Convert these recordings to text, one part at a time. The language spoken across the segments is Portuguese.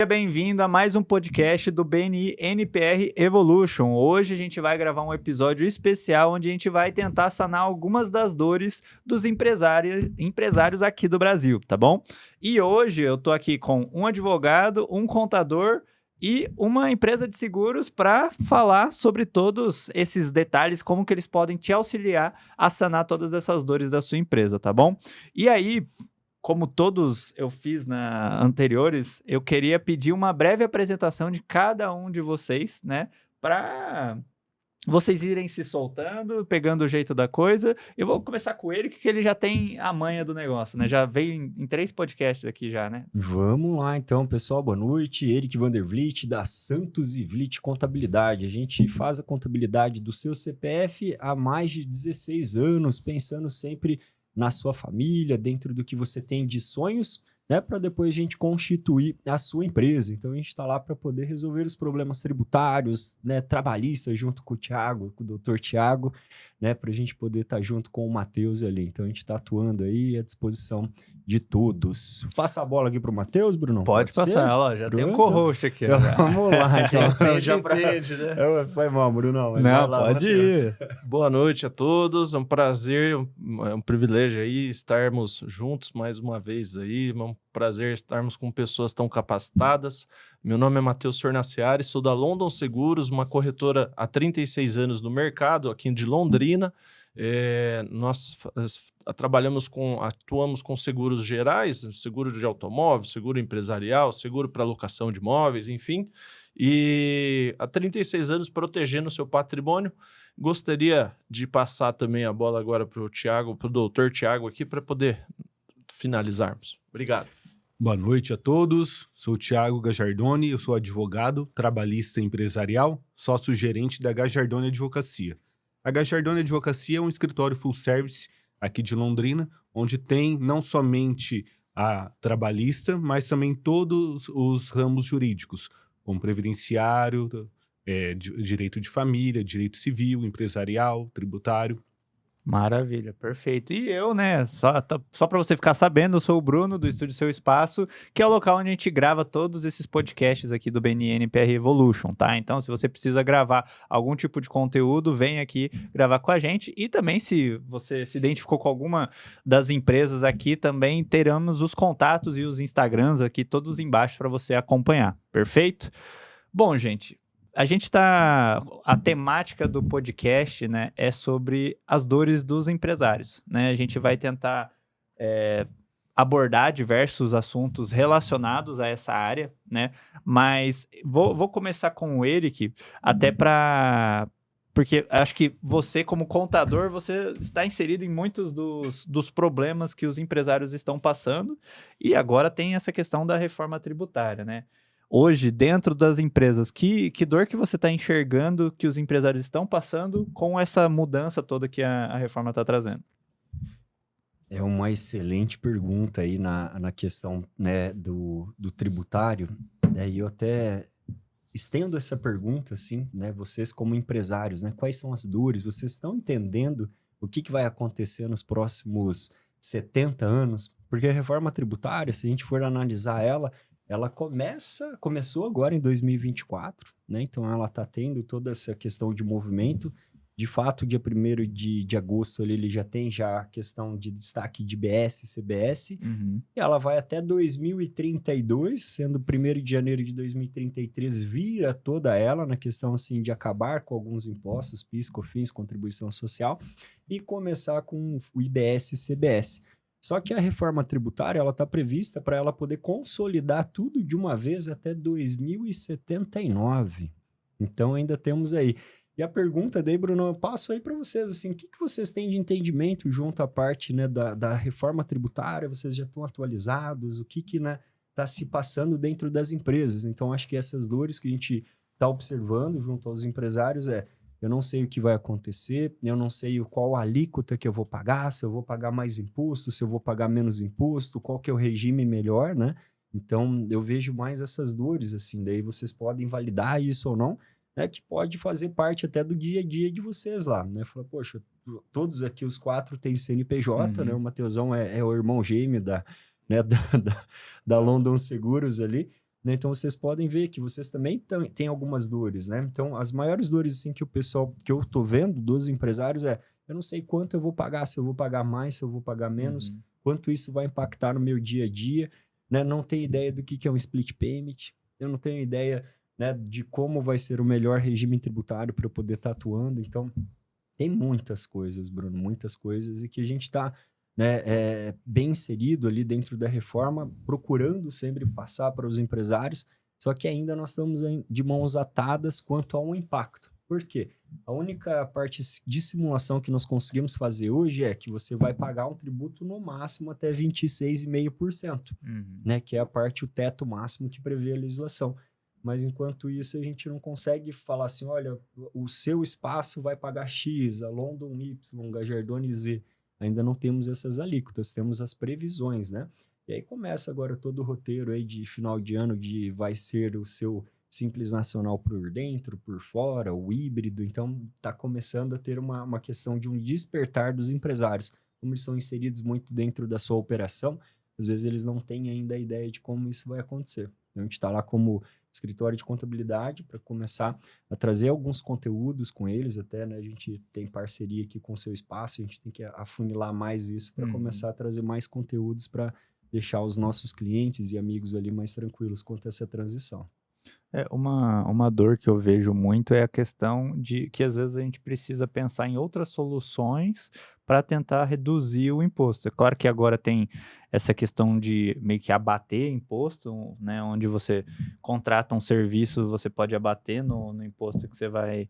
Seja bem-vindo a mais um podcast do BNI NPR Evolution. Hoje a gente vai gravar um episódio especial onde a gente vai tentar sanar algumas das dores dos empresários aqui do Brasil, tá bom? E hoje eu tô aqui com um advogado, um contador e uma empresa de seguros para falar sobre todos esses detalhes, como que eles podem te auxiliar a sanar todas essas dores da sua empresa, tá bom? E aí, como todos eu fiz anteriores, eu queria pedir uma breve apresentação de cada um de vocês, né? Para vocês irem se soltando, pegando o jeito da coisa. Eu vou começar com ele, que ele já tem a manha do negócio, né? Já veio em 3 podcasts aqui já, né? Vamos lá então, pessoal. Boa noite. Eric Vandervliet, da Santos e Vliet Contabilidade. A gente faz a contabilidade do seu CPF há mais de 16 anos, pensando sempre na sua família, dentro do que você tem de sonhos, né, para depois a gente constituir a sua empresa. Então a gente está lá para poder resolver os problemas tributários, né, trabalhistas, junto com o Thiago, com o Dr. Thiago, né, para a gente poder estar junto com o Matheus ali. Então a gente está atuando aí à disposição de todos. Passa a bola aqui para o Matheus, Bruno? Pode passar, ó, já tem um co-host aqui. Então, vamos lá, então. Já entende, né? Foi mal, Bruno. Mas não, lá, pode Matheus. ir. Boa noite a todos, é um prazer, é um privilégio aí estarmos juntos mais uma vez aí, é um prazer estarmos com pessoas tão capacitadas. Meu nome é Matheus Sornaciari, sou da London Seguros, uma corretora há 36 anos no mercado, aqui de Londrina. Nós atuamos com seguros gerais, seguro de automóvel, seguro empresarial, seguro para locação de imóveis, enfim. E há 36 anos protegendo o seu patrimônio. Gostaria de passar também a bola agora para o Thiago, para o doutor Thiago aqui, para poder finalizarmos. Obrigado. Boa noite a todos, sou o Thiago Gajardoni, eu sou advogado, trabalhista empresarial, sócio-gerente da Gajardoni Advocacia. A Gajardoni Advocacia é um escritório full service aqui de Londrina, onde tem não somente a trabalhista, mas também todos os ramos jurídicos, como previdenciário, direito de família, direito civil, empresarial, tributário. Maravilha, perfeito. E eu, né, só para você ficar sabendo, eu sou o Bruno, do Estúdio Seu Espaço, que é o local onde a gente grava todos esses podcasts aqui do BNI NPR Evolution, tá? Então, se você precisa gravar algum tipo de conteúdo, vem aqui gravar com a gente. E também, se você se identificou com alguma das empresas aqui, também teremos os contatos e os Instagrams aqui todos embaixo para você acompanhar, perfeito? Bom, gente, a temática do podcast, né, é sobre as dores dos empresários, né? A gente vai tentar abordar diversos assuntos relacionados a essa área, né? Mas vou começar com o Eric, até porque acho que você, como contador, você está inserido em muitos dos problemas que os empresários estão passando, e agora tem essa questão da reforma tributária, né? Hoje, dentro das empresas, que dor que você está enxergando que os empresários estão passando com essa mudança toda que a reforma está trazendo? É uma excelente pergunta aí na questão, né, do tributário. E eu até estendo essa pergunta, assim, né, vocês como empresários, né, quais são as dores? Vocês estão entendendo o que vai acontecer nos próximos 70 anos? Porque a reforma tributária, se a gente for analisar ela começou agora em 2024, né? Então ela está tendo toda essa questão de movimento. De fato, dia 1º de agosto ele já tem a questão de destaque de IBS e CBS. Uhum. E ela vai até 2032, sendo 1º de janeiro de 2033, vira toda ela na questão assim, de acabar com alguns impostos, PIS, COFINS, contribuição social, e começar com o IBS e CBS. Só que a reforma tributária ela está prevista para ela poder consolidar tudo de uma vez até 2079. Então ainda temos aí. E a pergunta daí, Bruno, eu passo aí para vocês, assim, o que vocês têm de entendimento junto à parte, né, da reforma tributária? Vocês já estão atualizados? O que né, está se passando dentro das empresas? Então acho que essas dores que a gente está observando junto aos empresários eu não sei o que vai acontecer, eu não sei qual a alíquota que eu vou pagar, se eu vou pagar mais imposto, se eu vou pagar menos imposto, qual que é o regime melhor, né? Então, eu vejo mais essas dores, assim, daí vocês podem validar isso ou não, né? Que pode fazer parte até do dia a dia de vocês lá, né? Fala, poxa, todos aqui, os 4 têm CNPJ, né? O Mateusão é o irmão gêmeo da London Seguros ali. né? Então, vocês podem ver que vocês também têm algumas dores, né? Então, as maiores dores, assim, que o pessoal, que eu tô vendo dos empresários eu não sei quanto eu vou pagar, se eu vou pagar mais, se eu vou pagar menos, quanto isso vai impactar no meu dia a dia, né? Não tenho ideia do que é um split payment, eu não tenho ideia, né, de como vai ser o melhor regime tributário para eu poder estar atuando. Então, tem muitas coisas, Bruno, muitas coisas, e que a gente está, né, bem inserido ali dentro da reforma, procurando sempre passar para os empresários, só que ainda nós estamos de mãos atadas quanto ao impacto. Por quê? A única parte de simulação que nós conseguimos fazer hoje é que você vai pagar um tributo no máximo até 26,5%, né, que é a parte, o teto máximo que prevê a legislação. Mas enquanto isso, a gente não consegue falar assim, olha, o seu espaço vai pagar X, a London Y, Gajardone Z. Ainda não temos essas alíquotas, temos as previsões, né? E aí começa agora todo o roteiro aí de final de ano, de vai ser o seu Simples Nacional por dentro, por fora, o híbrido. Então, está começando a ter uma questão de um despertar dos empresários. Como eles são inseridos muito dentro da sua operação, às vezes eles não têm ainda a ideia de como isso vai acontecer. Então, a gente está lá como escritório de contabilidade para começar a trazer alguns conteúdos com eles, até, né, a gente tem parceria aqui com o Seu Espaço, a gente tem que afunilar mais isso para começar a trazer mais conteúdos para deixar os nossos clientes e amigos ali mais tranquilos quanto a essa transição. Uma dor que eu vejo muito é a questão de que às vezes a gente precisa pensar em outras soluções para tentar reduzir o imposto. É claro que agora tem essa questão de meio que abater imposto, né, onde você contrata um serviço, você pode abater no imposto que você vai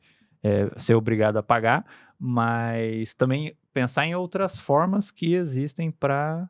ser obrigado a pagar, mas também pensar em outras formas que existem para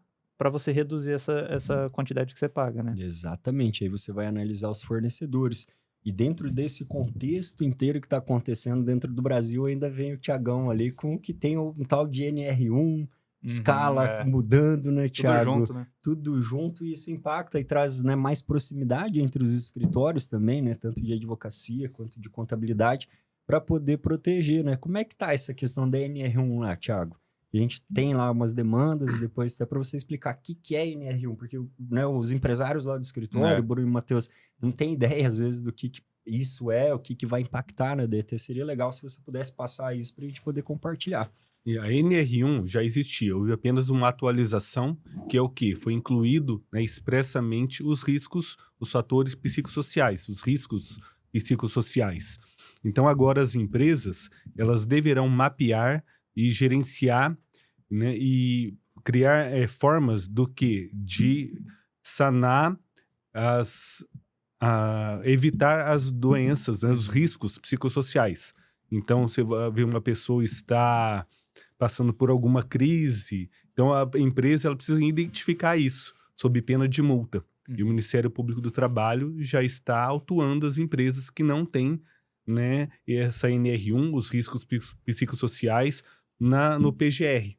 você reduzir essa quantidade que você paga, né? Exatamente, aí você vai analisar os fornecedores. E dentro desse contexto inteiro que está acontecendo dentro do Brasil, ainda vem o Tiagão ali com o que tem um tal de NR1, escala mudando, né, Tiago? Tudo junto, né? Tudo junto, e isso impacta e traz, né, mais proximidade entre os escritórios também, né, tanto de advocacia quanto de contabilidade, para poder proteger, né? Como é que tá essa questão da NR1 lá, Tiago? A gente tem lá umas demandas, e depois até para você explicar o que é NR1, porque, né, os empresários lá do escritório, Bruno e Matheus, não tem ideia às vezes do que isso é, o que vai impactar na DT. Seria legal se você pudesse passar isso para a gente poder compartilhar. E a NR1 já existia, houve apenas uma atualização, que é o quê? Foi incluído, né, expressamente os riscos, os fatores psicossociais, os riscos psicossociais. Então agora as empresas, elas deverão mapear e gerenciar, né, e criar formas do que? De sanar evitar as doenças, né, os riscos psicossociais. Então, você vai ver uma pessoa está passando por alguma crise, então a empresa ela precisa identificar isso, sob pena de multa. E o Ministério Público do Trabalho já está autuando as empresas que não têm, né, essa NR1, os riscos psicossociais, no PGR,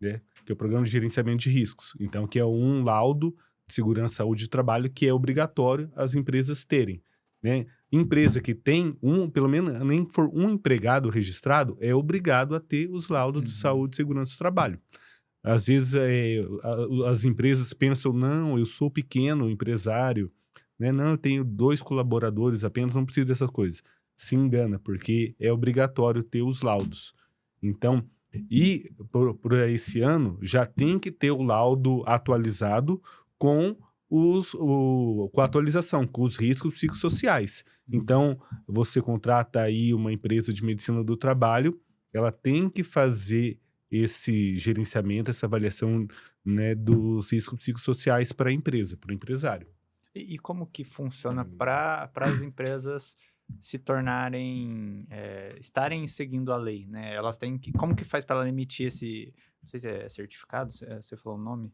né, que é o Programa de Gerenciamento de Riscos. Então, que é um laudo de segurança, saúde e trabalho que é obrigatório as empresas terem, né? Empresa que tem pelo menos nem for um empregado registrado, é obrigado a ter os laudos de saúde e segurança do trabalho. Às vezes as empresas pensam, não, eu sou pequeno empresário, né? Não, eu tenho 2 colaboradores apenas, não preciso dessas coisas. Se engana, porque é obrigatório ter os laudos. Então, e por esse ano, já tem que ter o laudo atualizado com a atualização, com os riscos psicossociais. Então, você contrata aí uma empresa de medicina do trabalho, ela tem que fazer esse gerenciamento, essa avaliação, né, dos riscos psicossociais para a empresa, para o empresário. E como que funciona para as empresas se tornarem, estarem seguindo a lei, né? Elas têm que, como que faz para ela emitir esse, não sei se é certificado, você falou o nome,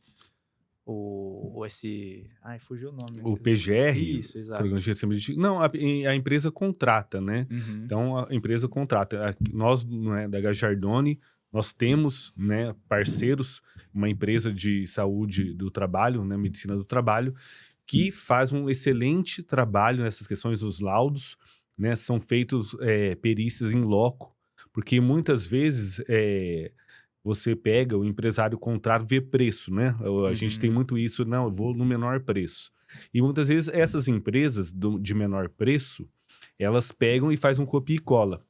ai, fugiu o nome. O PGR? Isso, exato. Programa de Gerenciamento de... Não, a empresa contrata, né? Então, a empresa contrata. Nós, né, da Gajardone, nós temos, né, parceiros, uma empresa de saúde do trabalho, né, medicina do trabalho, que faz um excelente trabalho nessas questões dos laudos, né? São feitos perícias em loco, porque muitas vezes você pega, o empresário contrata, vê preço, né? A gente tem muito isso, não, eu vou no menor preço. E muitas vezes essas empresas de menor preço, elas pegam e fazem um copia e cola,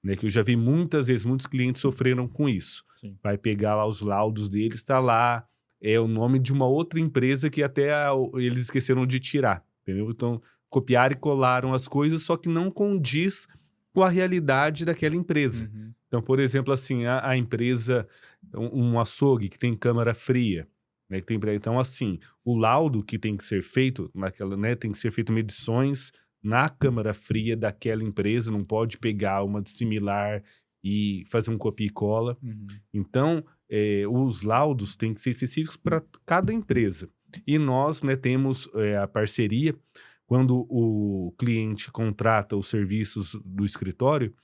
né? Que eu já vi muitas vezes, muitos clientes sofreram com isso. Sim. Vai pegar lá os laudos deles, está lá, é o nome de uma outra empresa que até eles esqueceram de tirar, entendeu? Então, copiaram e colaram as coisas, só que não condiz com a realidade daquela empresa. Uhum. Então, por exemplo, assim, a empresa, um açougue que tem câmara fria, né, que tem, então, assim, o laudo que tem que ser feito naquela, né, tem que ser feito medições na câmara fria daquela empresa, não pode pegar uma similar e fazer um copia e cola. Uhum. Então, os laudos têm que ser específicos para cada empresa. E nós, né, temos a parceria, quando o cliente contrata os serviços do escritório,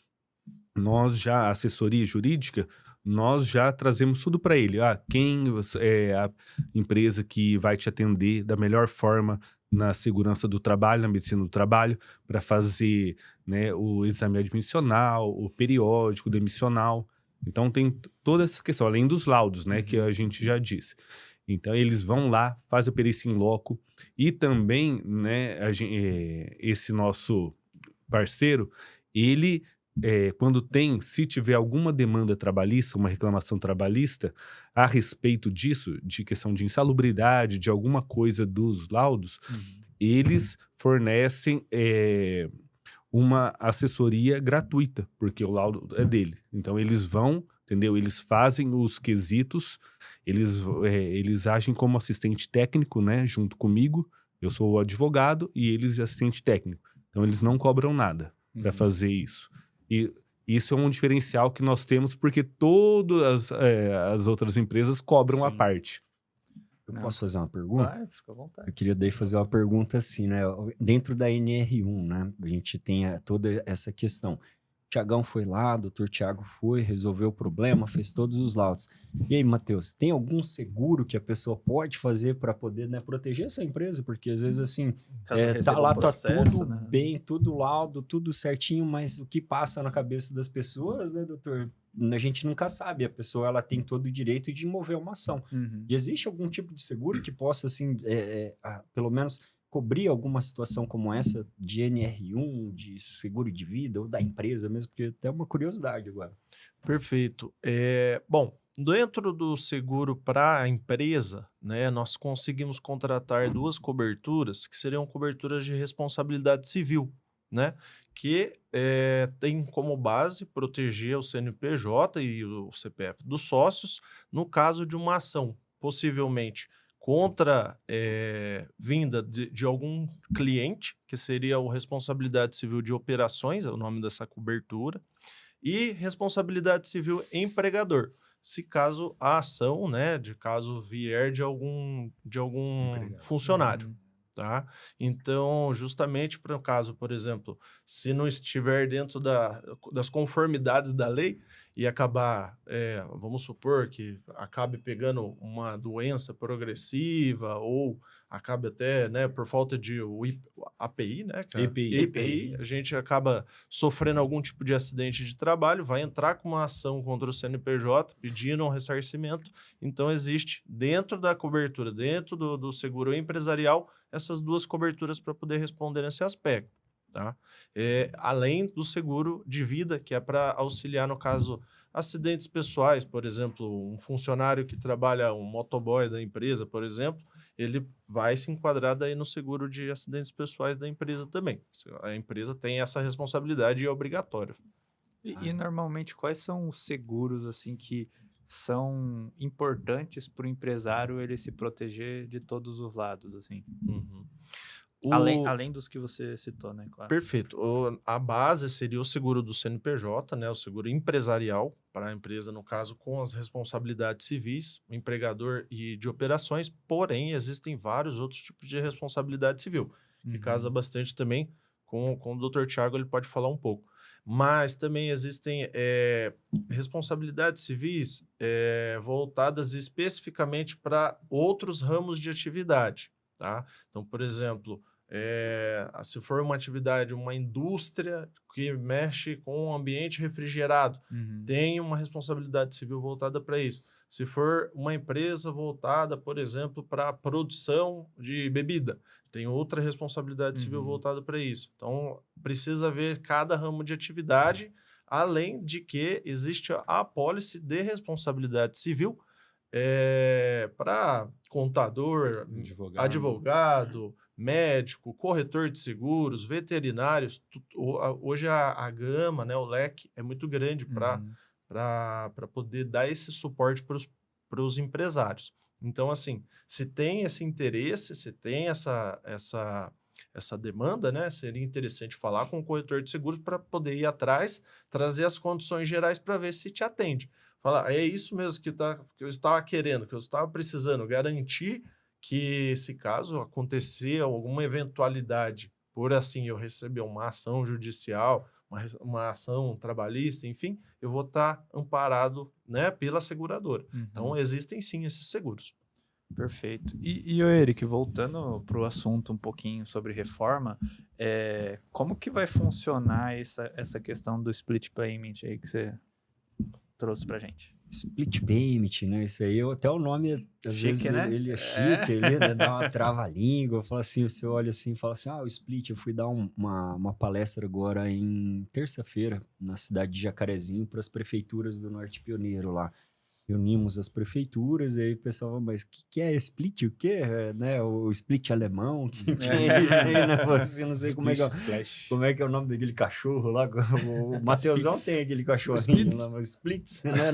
nós já, a assessoria jurídica, nós já trazemos tudo para ele. Quem é a empresa que vai te atender da melhor forma na segurança do trabalho, na medicina do trabalho, para fazer, né, o exame admissional, o periódico, demissional. Então, tem toda essa questão, além dos laudos, né, que a gente já disse. Então, eles vão lá, fazem a perícia in loco e também, né, esse nosso parceiro, ele, quando se tiver alguma demanda trabalhista, uma reclamação trabalhista a respeito disso, de questão de insalubridade, de alguma coisa dos laudos, eles fornecem uma assessoria gratuita, porque o laudo é dele. Então, eles vão, entendeu? Eles fazem os quesitos, eles agem como assistente técnico, né, junto comigo. Eu sou o advogado e eles assistente técnico. Então, eles não cobram nada para fazer isso. E isso é um diferencial que nós temos, porque todas as outras empresas cobram a Sim. parte. Eu posso fazer uma pergunta? Vai, fica à vontade. Eu queria daí fazer uma pergunta assim, né? Dentro da NR1, né? A gente tem toda essa questão. Tiagão foi lá, doutor Tiago foi, resolveu o problema, fez todos os laudos. E aí, Matheus, tem algum seguro que a pessoa pode fazer para poder, né, proteger essa empresa? Porque às vezes, assim, Caso tá receba lá, um processo, tá tudo né? bem, tudo laudo, tudo certinho, mas o que passa na cabeça das pessoas, né, doutor? A gente nunca sabe. A pessoa, ela tem todo o direito de mover uma ação. Uhum. E existe algum tipo de seguro que possa, assim, pelo menos cobrir alguma situação como essa de NR1, de seguro de vida ou da empresa mesmo? Porque até uma curiosidade agora. Perfeito. Bom, dentro do seguro para a empresa, né, nós conseguimos contratar duas coberturas que seriam coberturas de responsabilidade civil, né, que tem como base proteger o CNPJ e o CPF dos sócios no caso de uma ação, possivelmente contra vinda de algum cliente, que seria o responsabilidade civil de operações, é o nome dessa cobertura, e responsabilidade civil empregador, se caso a ação, né, de caso vier de algum funcionário. Tá? Então, justamente para o caso, por exemplo, se não estiver dentro das conformidades da lei e acabar, vamos supor que acabe pegando uma doença progressiva ou acabe até, né, por falta de API, né, EPI, a gente acaba sofrendo algum tipo de acidente de trabalho, vai entrar com uma ação contra o CNPJ pedindo um ressarcimento. Então, existe dentro da cobertura, dentro do seguro empresarial, essas duas coberturas para poder responder nesse aspecto, tá? Além do seguro de vida, que é para auxiliar no caso acidentes pessoais, por exemplo, um funcionário que trabalha, um motoboy da empresa, por exemplo, ele vai se enquadrar daí no seguro de acidentes pessoais da empresa também. A empresa tem essa responsabilidade e é obrigatório. E normalmente quais são os seguros assim que são importantes para o empresário ele se proteger de todos os lados, assim? Uhum. Além dos que você citou, né? Claro. Perfeito. A base seria o seguro do CNPJ, né? O seguro empresarial para a empresa, no caso, com as responsabilidades civis, empregador e de operações, porém, existem vários outros tipos de responsabilidade civil, que casa bastante também com o Dr. Tiago, ele pode falar um pouco. Mas também existem responsabilidades civis voltadas especificamente para outros ramos de atividade, tá? Então, por exemplo, Se for uma atividade, uma indústria que mexe com o ambiente refrigerado, tem uma responsabilidade civil voltada para isso. Se for uma empresa voltada, por exemplo, para a produção de bebida, tem outra responsabilidade civil voltada para isso. Então, precisa ver cada ramo de atividade, além de que existe a apólice de responsabilidade civil para contador, advogado, médico, corretor de seguros, veterinários. Hoje a gama, né, o leque é muito grande para poder dar esse suporte para os empresários. Então, assim, se tem esse interesse, se tem essa demanda, né, seria interessante falar com o corretor de seguros para poder ir atrás, trazer as condições gerais para ver se te atende. Falar, é isso mesmo que eu estava querendo, que eu estava precisando, garantir que, se caso acontecer alguma eventualidade, por assim eu receber uma ação judicial, uma ação trabalhista, enfim, eu vou estar amparado, né, pela seguradora. Então, existem sim esses seguros. Perfeito. E Eric, voltando para o assunto um pouquinho sobre reforma, como que vai funcionar essa questão do split payment aí que você trouxe para gente? Split payment, né? Isso aí, até o nome, às Chique, vezes, né? ele é chique, ele, né, dá uma trava-língua, fala assim, você olha assim e fala assim, o split, eu fui dar uma palestra agora em terça-feira, na cidade de Jacarezinho, para as prefeituras do Norte Pioneiro lá. Reunimos as prefeituras, e aí o pessoal falou, mas o que é split? O quê? Né? O split alemão? Que é isso aí, né? Assim, não sei como é que é o nome daquele cachorro lá. O Mateusão tem aquele cachorrinho lá, mas Splits, né?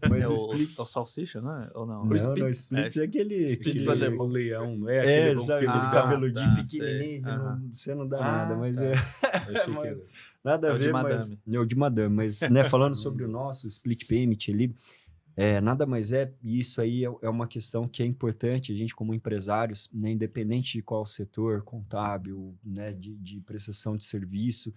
Mas o split... o salsicha, né? Ou não? Não, o Splits é aquele... Spitz alemão. O leão, não é aquele sabe, aquele cabeludinho pequenininho, que você não dá nada, mas Eu achei que era. nada a o de ver, mas... É o de madame, mas né, falando sobre o nosso split payment ali, nada mais isso aí é uma questão que é importante, a gente como empresários, né, independente de qual setor, contábil, né, de prestação de serviço,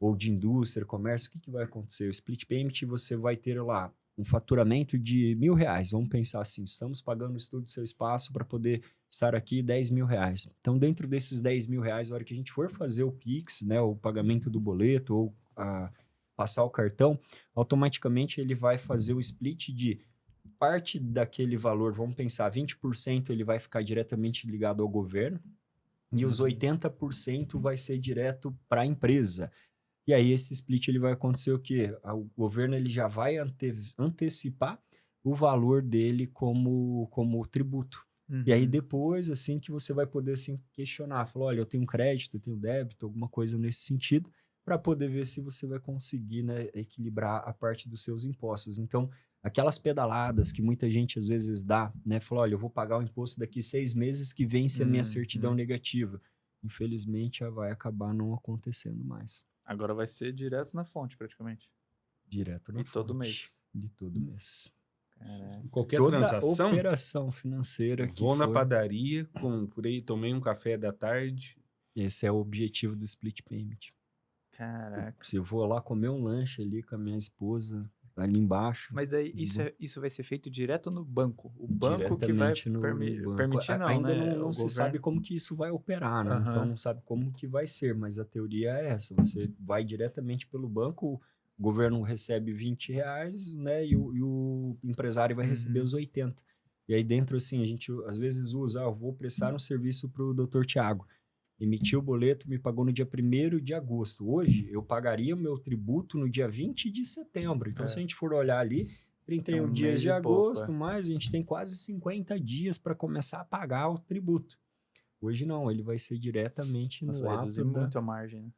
ou de indústria, comércio, o que vai acontecer? O split payment, você vai ter lá um faturamento de R$1.000, vamos pensar assim, estamos pagando o estudo do seu espaço para poder estar aqui R$10.000. Então, dentro desses R$10.000, a hora que a gente for fazer o Pix, né, o pagamento do boleto, ou passar o cartão, automaticamente ele vai fazer o split de parte daquele valor, vamos pensar, 20% ele vai ficar diretamente ligado ao governo e os 80% vai ser direto para a empresa. E aí esse split ele vai acontecer o quê? O governo ele já vai antecipar o valor dele como tributo. E aí depois, assim, que você vai poder assim, questionar, falar, olha, eu tenho crédito, eu tenho débito, alguma coisa nesse sentido, para poder ver se você vai conseguir, né, equilibrar a parte dos seus impostos. Então, aquelas pedaladas que muita gente às vezes dá, né, fala, olha, eu vou pagar o imposto daqui 6 meses que vence a minha certidão negativa. Infelizmente, vai acabar não acontecendo mais. Agora vai ser direto na fonte, praticamente. Direto na fonte. E todo mês. De todo mês. Caraca. Qualquer Toda transação, operação financeira que vou na for, padaria, comprei, tomei um café da tarde. esse é o objetivo do split payment. Caraca. Se eu vou lá comer um lanche ali com a minha esposa, ali embaixo. Mas aí isso vai ser feito direto no banco. O banco que vai diretamente no banco. permitir, não, Ainda né? não se sabe como que isso vai operar, né? Então não sabe como que vai ser, mas a teoria é essa. Você vai diretamente pelo banco, o governo recebe R$20, né? E o empresário vai receber os 80. E aí dentro, assim, a gente às vezes usa, eu vou prestar um serviço para o Dr. Tiago. Emitiu o boleto, me pagou no dia 1º de agosto. Hoje, eu pagaria o meu tributo no dia 20 de setembro. Então, se a gente for olhar ali, 31 dias de agosto, mas a gente tem quase 50 dias para começar a pagar o tributo. Hoje não, ele vai ser diretamente no vai ato reduzir muito a margem, né?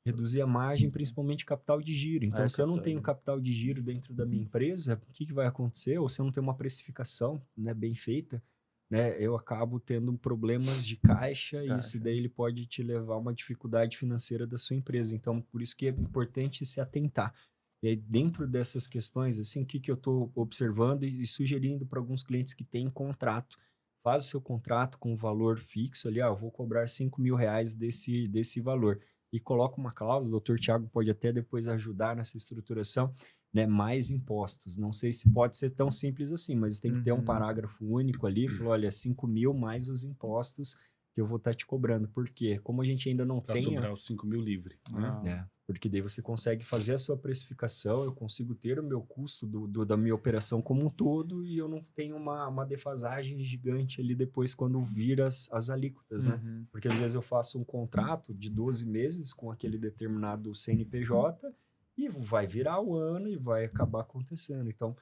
Reduzir a margem, principalmente capital de giro. Então, se eu não tenho capital de giro dentro da minha empresa, o que vai acontecer? Ou se eu não tenho uma precificação, né, bem feita, né, eu acabo tendo problemas de caixa e isso daí ele pode te levar a uma dificuldade financeira da sua empresa. Então, por isso que é importante se atentar. E aí, dentro dessas questões, assim, o que eu estou observando e sugerindo para alguns clientes que têm contrato, faz o seu contrato com um valor fixo ali, eu vou cobrar R$5.000 desse valor. E coloca uma cláusula, o Dr. Tiago pode até depois ajudar nessa estruturação, né, mais impostos. Não sei se pode ser tão simples assim, mas tem que ter um parágrafo único ali, falou, olha, 5.000 mais os impostos que eu vou estar te cobrando. Por quê? Como a gente ainda não Para tem... sobrar os 5 mil livre. Né? Ah. É, porque daí você consegue fazer a sua precificação, eu consigo ter o meu custo da minha operação como um todo e eu não tenho uma defasagem gigante ali depois quando vir as alíquotas, né? Uhum. Porque às vezes eu faço um contrato de 12 meses com aquele determinado CNPJ e vai virar o ano e vai acabar acontecendo. Então,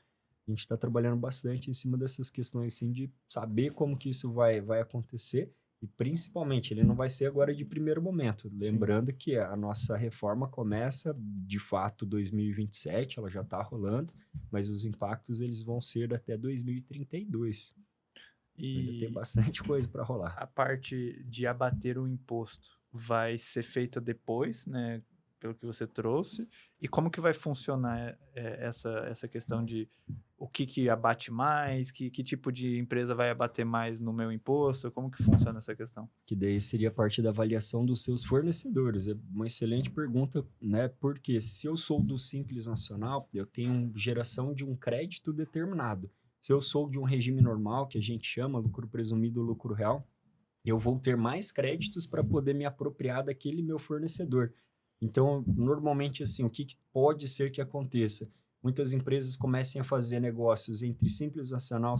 a gente está trabalhando bastante em cima dessas questões, assim, de saber como que isso vai acontecer. E, principalmente, ele não vai ser agora de primeiro momento. Lembrando que a nossa reforma começa, de fato, 2027, ela já está rolando, mas os impactos eles vão ser até 2032. Ainda tem bastante coisa para rolar. A parte de abater o imposto vai ser feita depois, né? Pelo que você trouxe. E como que vai funcionar essa questão de o que abate mais, que tipo de empresa vai abater mais no meu imposto? Como que funciona essa questão? Que daí seria a parte da avaliação dos seus fornecedores. É uma excelente pergunta, né? Porque se eu sou do Simples Nacional, eu tenho geração de um crédito determinado. Se eu sou de um regime normal, que a gente chama lucro presumido, lucro real, eu vou ter mais créditos para poder me apropriar daquele meu fornecedor. Então, normalmente, assim, o que pode ser que aconteça? Muitas empresas comecem a fazer negócios entre Simples Nacional,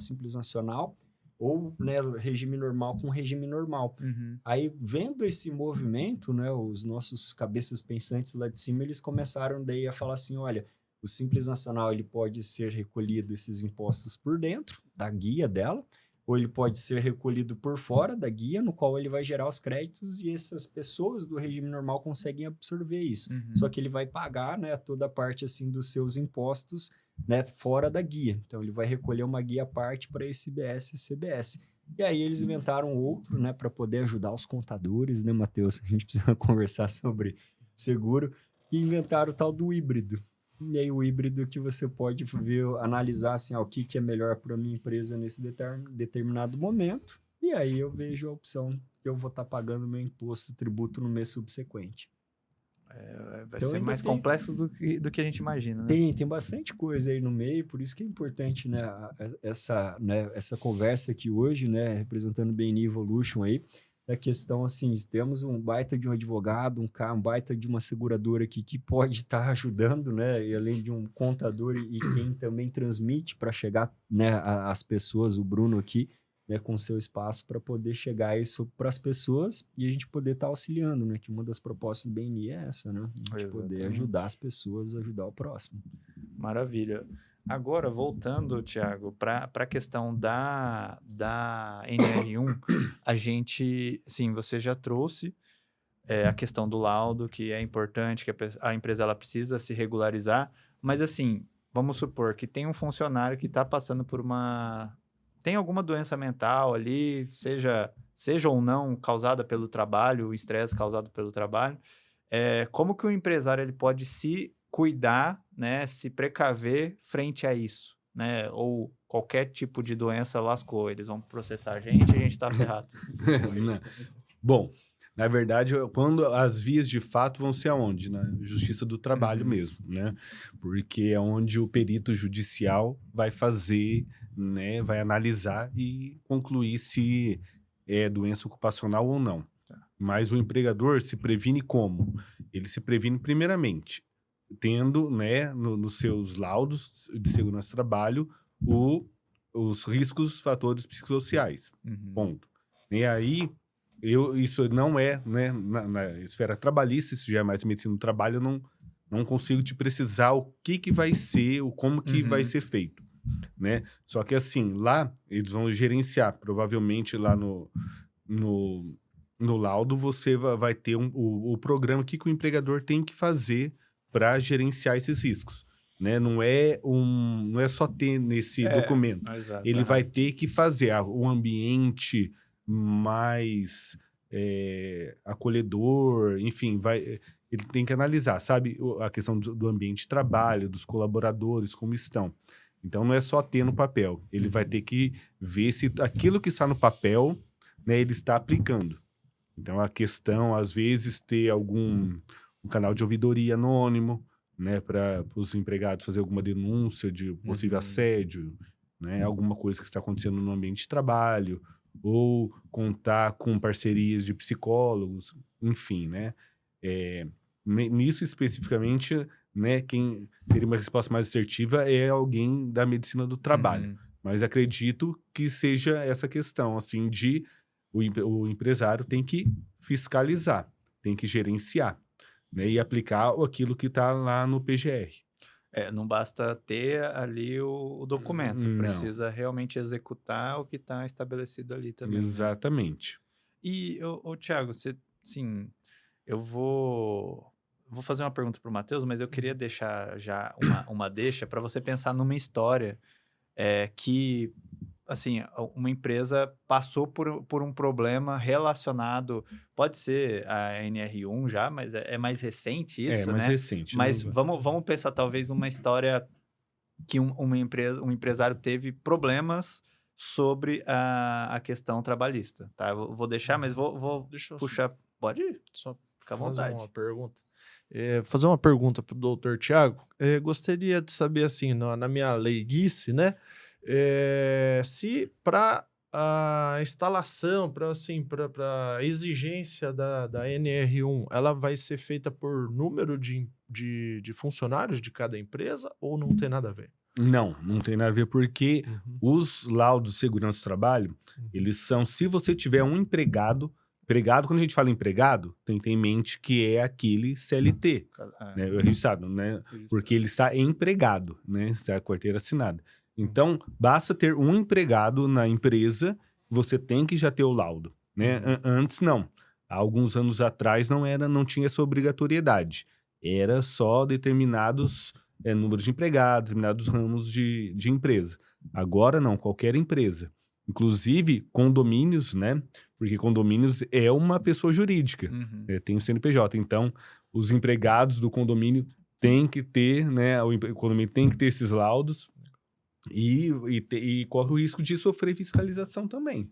ou, né, regime normal com regime normal. Uhum. Aí, vendo esse movimento, né, os nossos cabeças pensantes lá de cima, eles começaram daí a falar assim, olha, o Simples Nacional ele pode ser recolhido esses impostos por dentro da guia dela, ou ele pode ser recolhido por fora da guia, no qual ele vai gerar os créditos e essas pessoas do regime normal conseguem absorver isso. Uhum. Só que ele vai pagar, né, toda a parte assim dos seus impostos, né, fora da guia. Então ele vai recolher uma guia à parte para esse IBS e CBS. E aí eles inventaram outro, né, para poder ajudar os contadores, né, Matheus? A gente precisa conversar sobre seguro. E inventaram o tal do híbrido. E aí o híbrido que você pode ver, analisar assim, o que é melhor para a minha empresa nesse determinado momento. E aí eu vejo a opção que eu vou estar pagando meu imposto, tributo no mês subsequente. Vai Então ser ainda mais tem- complexo do que a gente imagina, né? Tem bastante coisa aí no meio, por isso que é importante, né, essa conversa aqui hoje, né, representando o BNI Evolution aí, da questão assim, temos um baita de um advogado, um baita de uma seguradora aqui que pode estar ajudando, né, e além de um contador e quem também transmite para chegar, né, às pessoas, o Bruno aqui, né, com seu espaço para poder chegar isso para as pessoas e a gente poder estar auxiliando, né, que uma das propostas do BNI é essa, né, a gente poder Exatamente. ajudar as pessoas a ajudar o próximo. Maravilha. Agora, voltando, Thiago, para a questão da NR1, a gente, sim, você já trouxe a questão do laudo, que é importante, que a empresa ela precisa se regularizar, mas assim, vamos supor que tem um funcionário que está passando por tem alguma doença mental ali, seja ou não causada pelo trabalho, o estresse causado pelo trabalho, como que o empresário ele pode se cuidar, né, se precaver frente a isso, né? Ou qualquer tipo de doença lascou, eles vão processar a gente tá ferrado. Não. Bom, na verdade, quando as vias de fato vão ser aonde? Na Justiça do Trabalho mesmo, né? Porque é onde o perito judicial vai fazer, né? Vai analisar e concluir se é doença ocupacional ou não. Mas o empregador se previne como? Ele se previne primeiramente tendo, né, nos seus laudos de segurança do trabalho os riscos, fatores psicossociais. Ponto. E aí, isso não é, né, na esfera trabalhista, isso já é mais medicina do trabalho, eu não consigo te precisar o que vai ser, como que vai ser feito, né? Só que assim, lá eles vão gerenciar, provavelmente lá no laudo você vai ter o programa que o empregador tem que fazer para gerenciar esses riscos, né? Não é só ter nesse documento. Exato. Ele vai ter que fazer o ambiente mais acolhedor, enfim, ele tem que analisar, sabe, a questão do ambiente de trabalho, dos colaboradores, como estão. Então, não é só ter no papel. Ele vai ter que ver se aquilo que está no papel, né, ele está aplicando. Então, a questão, às vezes, ter um canal de ouvidoria anônimo, né, para os empregados fazer alguma denúncia de possível assédio, né, alguma coisa que está acontecendo no ambiente de trabalho, ou contar com parcerias de psicólogos, enfim, né? Nisso especificamente, né, quem teria uma resposta mais assertiva é alguém da medicina do trabalho. Uhum. Mas acredito que seja essa questão, assim, de o empresário tem que fiscalizar, tem que gerenciar, né, e aplicar aquilo que está lá no PGR. Não basta ter ali o documento, Não. precisa realmente executar o que está estabelecido ali também. Né? Exatamente. E, Thiago, sim, eu vou fazer uma pergunta para o Matheus, mas eu queria deixar já uma deixa para você pensar numa história que, assim, uma empresa passou por um problema relacionado, pode ser a NR1 já, mas é mais recente isso, mais né? recente. Mas não- vamos pensar talvez uma história que um empresário teve problemas sobre a questão trabalhista, tá? Eu vou deixar, mas vou Deixa eu puxar. Pode ir, só fica à fazer vontade. uma pergunta. Fazer uma pergunta para o doutor Tiago. Gostaria de saber, assim, na minha leiguice, né? Se para a instalação, para a exigência da NR1, ela vai ser feita por número de funcionários de cada empresa ou não tem nada a ver? Não tem nada a ver, porque os laudos de segurança do trabalho, eles são, se você tiver um empregado, quando a gente fala empregado, tem que ter em mente que é aquele CLT, né, registrado, né, porque ele está empregado, né, está a carteira assinada. Então, basta ter um empregado na empresa, você tem que já ter o laudo, né? Antes não. Há alguns anos atrás não tinha essa obrigatoriedade. Era só determinados números de empregados, determinados ramos de empresa. Agora não, qualquer empresa. Inclusive condomínios, né? Porque condomínios é uma pessoa jurídica, tem o CNPJ. Então, os empregados do condomínio têm que ter, né? O condomínio tem que ter esses laudos e corre o risco de sofrer fiscalização também.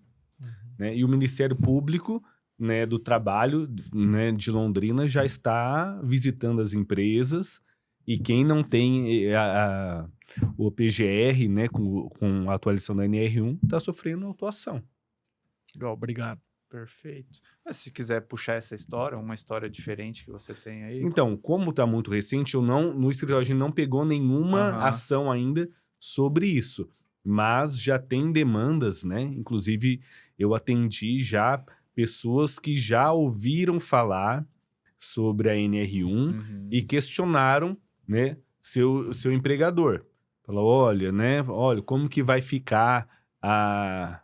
Né? E o Ministério Público, né, do Trabalho, né, de Londrina já está visitando as empresas. E quem não tem o PGR, né, com a atualização da NR1, está sofrendo autuação. Legal, obrigado. Perfeito. Mas se quiser puxar essa história, uma história diferente que você tem aí. Então, como está muito recente, no escritório a gente não pegou nenhuma ação ainda sobre isso. Mas já tem demandas, né? Inclusive, eu atendi já pessoas que já ouviram falar sobre a NR1 e questionaram, né, seu empregador. Falou, olha, como que vai ficar a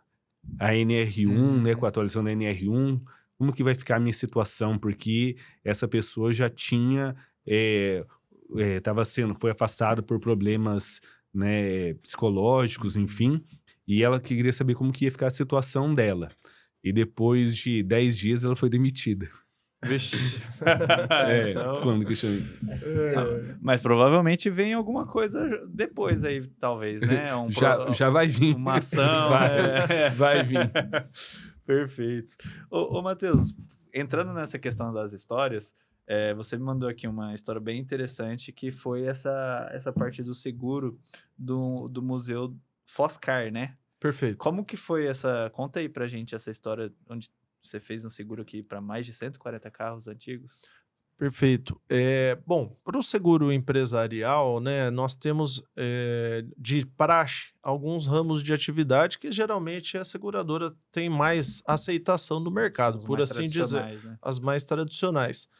NR1, né, com a atualização da NR1, como que vai ficar a minha situação, porque essa pessoa já tinha, foi afastada por problemas, né, psicológicos, enfim, e ela queria saber como que ia ficar a situação dela. E depois de 10 dias ela foi demitida. Vixe. Então... Quando questionei. Mas provavelmente vem alguma coisa depois aí, talvez, né? Já vai vir. Uma ação. Vai vir. Perfeito. Ô Matheus, entrando nessa questão das histórias, você me mandou aqui uma história bem interessante, que foi essa parte do seguro do Museu Foscar, né? Perfeito. Como que foi essa... Conta aí pra gente essa história, onde você fez um seguro aqui para mais de 140 carros antigos. Perfeito. Bom, para o seguro empresarial, né, nós temos de praxe alguns ramos de atividade que geralmente a seguradora tem mais aceitação do mercado, por assim dizer, né? As mais tradicionais.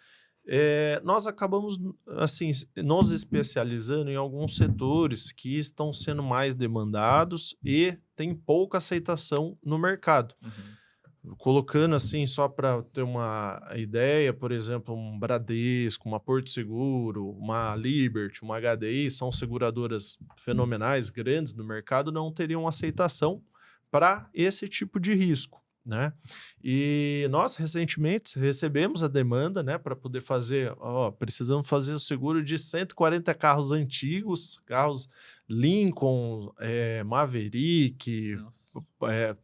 Nós acabamos assim nos especializando em alguns setores que estão sendo mais demandados e tem pouca aceitação no mercado. Colocando assim, só para ter uma ideia, por exemplo, um Bradesco, uma Porto Seguro, uma Liberty, uma HDI, são seguradoras fenomenais, grandes no mercado, não teriam aceitação para esse tipo de risco, né? E nós recentemente recebemos a demanda, né, para poder fazer, precisamos fazer o seguro de 140 carros antigos, carros Lincoln, Maverick,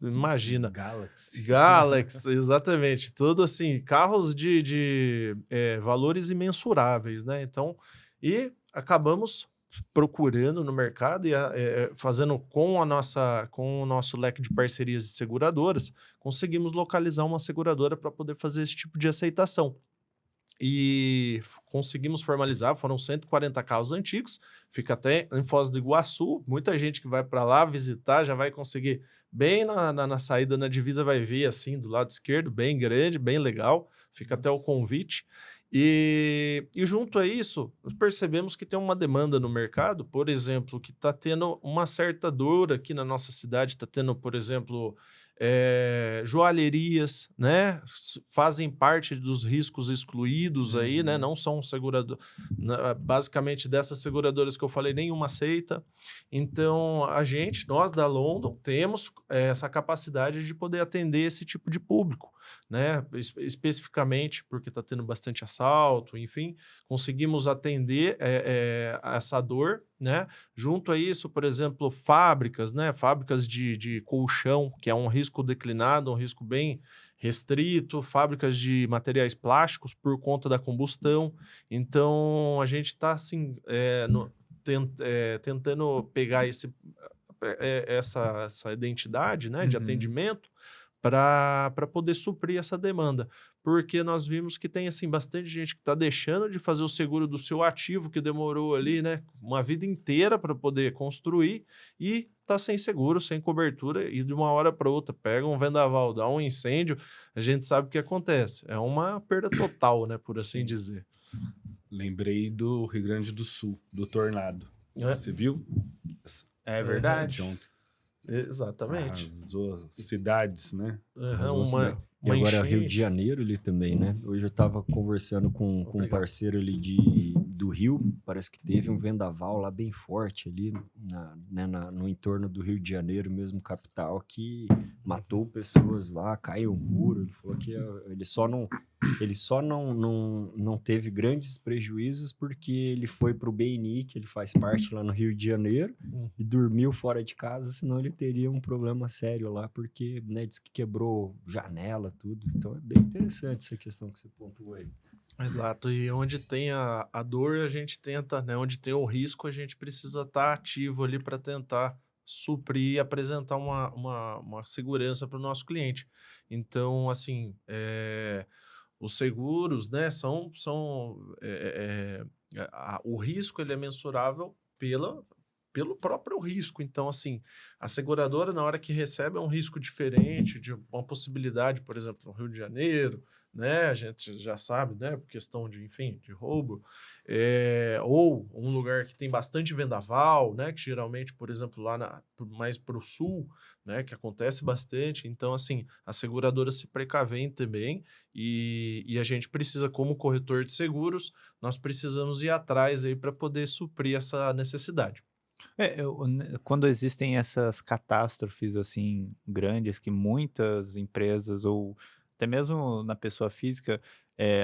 imagina. Galaxy, exatamente. Tudo assim, carros de valores imensuráveis, né? Então, e acabamos procurando no mercado e fazendo com o nosso leque de parcerias de seguradoras, conseguimos localizar uma seguradora para poder fazer esse tipo de aceitação. E conseguimos formalizar, foram 140 carros antigos, fica até em Foz do Iguaçu, muita gente que vai para lá visitar já vai conseguir, bem na saída, na divisa, vai ver assim, do lado esquerdo, bem grande, bem legal, fica até o convite. E junto a isso, percebemos que tem uma demanda no mercado, por exemplo, que está tendo uma certa dor aqui na nossa cidade, está tendo, por exemplo, joalherias, né? Fazem parte dos riscos excluídos aí, né? Não são basicamente dessas seguradoras que eu falei, nenhuma aceita. Então, nós da London, temos essa capacidade de poder atender esse tipo de público, né? Especificamente porque está tendo bastante assalto, enfim, conseguimos atender essa dor, né? Junto a isso, por exemplo, fábricas, né? Fábricas de colchão, que é um risco declinado, um risco bem restrito, fábricas de materiais plásticos por conta da combustão. Então, a gente está assim, tentando pegar essa identidade, né, de atendimento para poder suprir essa demanda, porque nós vimos que tem assim bastante gente que está deixando de fazer o seguro do seu ativo, que demorou ali, né, uma vida inteira para poder construir, e está sem seguro, sem cobertura, e de uma hora para outra pega um vendaval, dá um incêndio, a gente sabe o que acontece, é uma perda total, né, por assim dizer. Lembrei do Rio Grande do Sul, do tornado. Você viu? É verdade. Ontem. Exatamente. As cidades, né? E agora enchente. Rio de Janeiro ali também, né? Hoje eu estava conversando com um parceiro ali do Rio, parece que teve um vendaval lá bem forte ali no entorno do Rio de Janeiro, mesmo capital, que matou pessoas lá, caiu um muro. Ele falou que ele só não teve grandes prejuízos porque ele foi para o BNI, que ele faz parte lá no Rio de Janeiro, e dormiu fora de casa, senão ele teria um problema sério lá, porque, né, diz que quebrou janela, tudo. Então é bem interessante essa questão que você pontuou aí. Exato, e onde tem a dor, a gente tenta, né? Onde tem o risco, a gente precisa estar ativo ali para tentar suprir e apresentar uma segurança para o nosso cliente. Então, assim, os seguros, né, o risco ele é mensurável pelo próprio risco. Então, assim, a seguradora, na hora que recebe, é um risco diferente, de uma possibilidade, por exemplo, no Rio de Janeiro, né, a gente já sabe, né, por questão de, enfim, de roubo, ou um lugar que tem bastante vendaval, né, que geralmente, por exemplo, mais para o sul, né, que acontece bastante. Então, assim, as seguradoras se precavem também, e a gente precisa, como corretor de seguros, nós precisamos ir atrás aí para poder suprir essa necessidade. Quando existem essas catástrofes assim grandes que muitas empresas ou até mesmo na pessoa física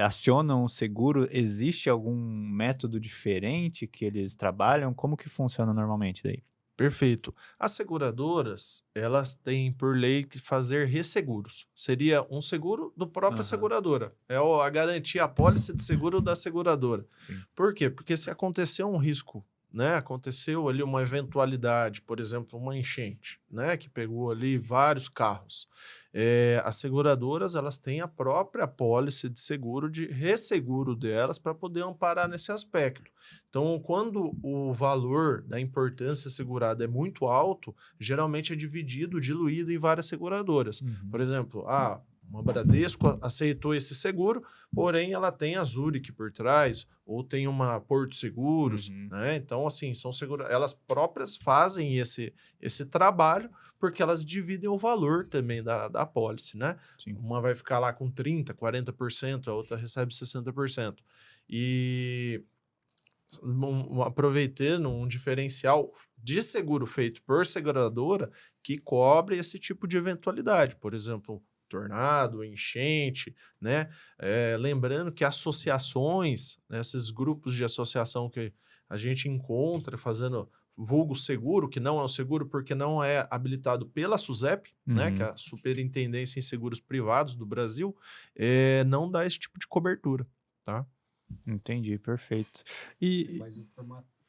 acionam o seguro, existe algum método diferente que eles trabalham? Como que funciona normalmente daí? Perfeito. As seguradoras, elas têm por lei que fazer resseguros. Seria um seguro do própria seguradora. É a garantia, a apólice de seguro da seguradora. Sim. Por quê? Porque se acontecer um risco, né, aconteceu ali uma eventualidade, por exemplo, uma enchente, né, que pegou ali vários carros, as seguradoras, elas têm a própria apólice de seguro, de resseguro delas, para poder amparar nesse aspecto. Então, quando o valor da importância segurada é muito alto, geralmente é diluído em várias seguradoras. Por exemplo, uma Bradesco aceitou esse seguro, porém ela tem a Zurich por trás, ou tem uma Porto Seguros, né? Então, assim, elas próprias fazem esse trabalho, porque elas dividem o valor também da apólice, né? Sim. Uma vai ficar lá com 30%, 40%, a outra recebe 60%. E aproveitando um diferencial de seguro feito por seguradora que cobre esse tipo de eventualidade, por exemplo, tornado, enchente, né? Lembrando que associações, né, esses grupos de associação que a gente encontra fazendo vulgo seguro, que não é um seguro porque não é habilitado pela SUSEP, né, que é a Superintendência em Seguros Privados do Brasil, não dá esse tipo de cobertura, tá? Entendi, perfeito. Mas o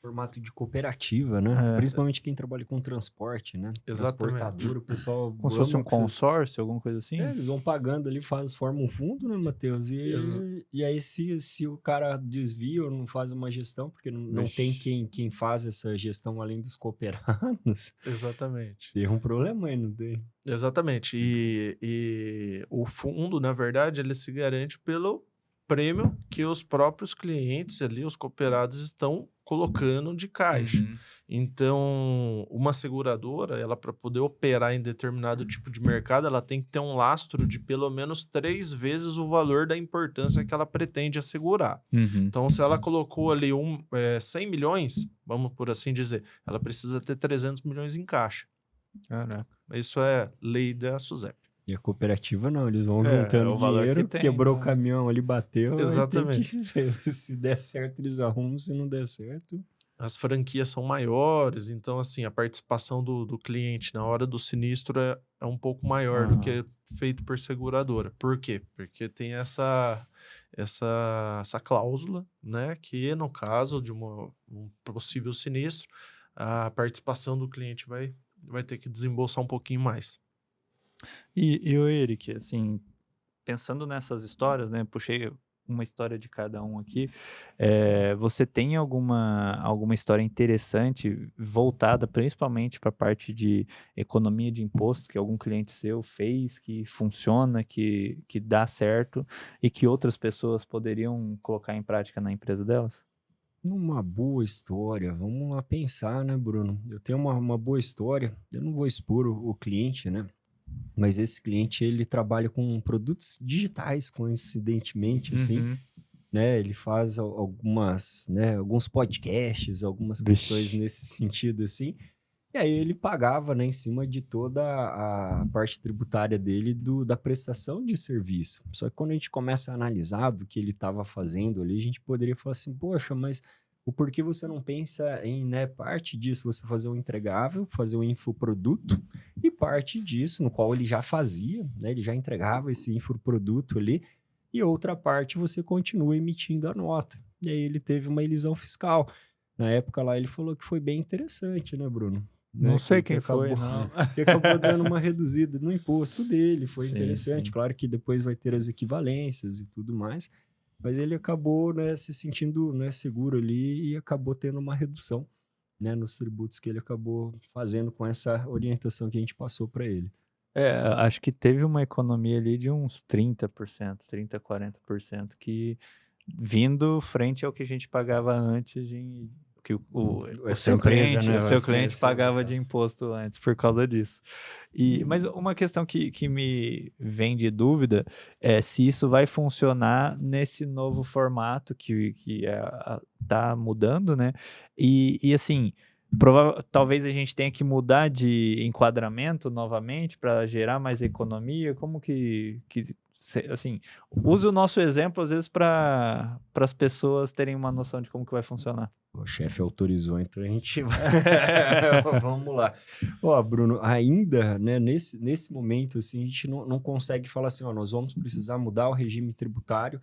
Formato de cooperativa, né? É. Principalmente quem trabalha com transporte, né? Exatamente. Transportador, o pessoal Como se fosse um ama que vocês- consórcio, alguma coisa assim? eles vão pagando ali, formam um fundo, né, Matheus? E aí, se o cara desvia ou não faz uma gestão, porque não tem quem faz essa gestão além dos cooperados, Exatamente. tem um problema aí, não tem? Exatamente. E o fundo, na verdade, ele se garante pelo prêmio que os próprios clientes ali, os cooperados, estão colocando de caixa. Uhum. Então, uma seguradora, ela para poder operar em determinado tipo de mercado, ela tem que ter um lastro de pelo menos 3 vezes o valor da importância que ela pretende assegurar. Uhum. Então, se ela colocou ali 100 milhões, vamos por assim dizer, ela precisa ter 300 milhões em caixa. Caraca. Isso é lei da SUSEP. E a cooperativa não, eles vão É, juntando é o valor dinheiro, que tem, quebrou né? o caminhão ali, bateu, aí Exatamente. tem que ver. Se der certo, eles arrumam, se não der certo... As franquias são maiores, então assim, a participação do cliente na hora do sinistro é um pouco maior do que feito por seguradora. Por quê? Porque tem essa cláusula, né, que no caso de um possível sinistro, a participação do cliente vai ter que desembolsar um pouquinho mais. E o Eric, assim, pensando nessas histórias, né? Puxei uma história de cada um aqui. Você tem alguma história interessante voltada principalmente para a parte de economia de impostos que algum cliente seu fez, que funciona, que dá certo e que outras pessoas poderiam colocar em prática na empresa delas? Uma boa história, vamos lá pensar, né, Bruno? Eu tenho uma boa história, eu não vou expor o cliente, né? Mas esse cliente, ele trabalha com produtos digitais, coincidentemente, assim, Uhum. né? Ele faz algumas, né, alguns podcasts, algumas questões nesse sentido, assim. E aí ele pagava, né, em cima de toda a parte tributária dele da prestação de serviço. Só que quando a gente começa a analisar do que ele estava fazendo ali, a gente poderia falar assim, poxa, mas o porquê você não pensa em, né, parte disso você fazer um entregável, fazer um infoproduto, e parte disso, no qual ele já fazia, né, ele já entregava esse infoproduto ali, e outra parte você continua emitindo a nota. E aí ele teve uma elisão fiscal. Na época lá ele falou que foi bem interessante, né, Bruno? Não Né, sei que quem foi, acabou, não. que acabou dando uma reduzida no imposto dele, foi Sim, interessante. sim. Claro que depois vai ter as equivalências e tudo mais, mas ele acabou, né, se sentindo, né, seguro ali e acabou tendo uma redução, né, nos tributos que ele acabou fazendo com essa orientação que a gente passou para ele. Acho que teve uma economia ali de uns 30%, 30%, 40% que vindo frente ao que a gente pagava antes que o Essa seu empresa, cliente, né, o seu vai ser cliente essa, pagava de imposto antes por causa disso. Mas uma questão que me vem de dúvida é se isso vai funcionar nesse novo formato que tá mudando, né? E assim, talvez a gente tenha que mudar de enquadramento novamente para gerar mais economia. Como assim, use o nosso exemplo às vezes para as pessoas terem uma noção de como que vai funcionar. O chefe autorizou, então a gente vai... Vamos lá. Ó, Bruno, ainda, né, nesse momento, assim, a gente não consegue falar assim, ó, nós vamos precisar mudar o regime tributário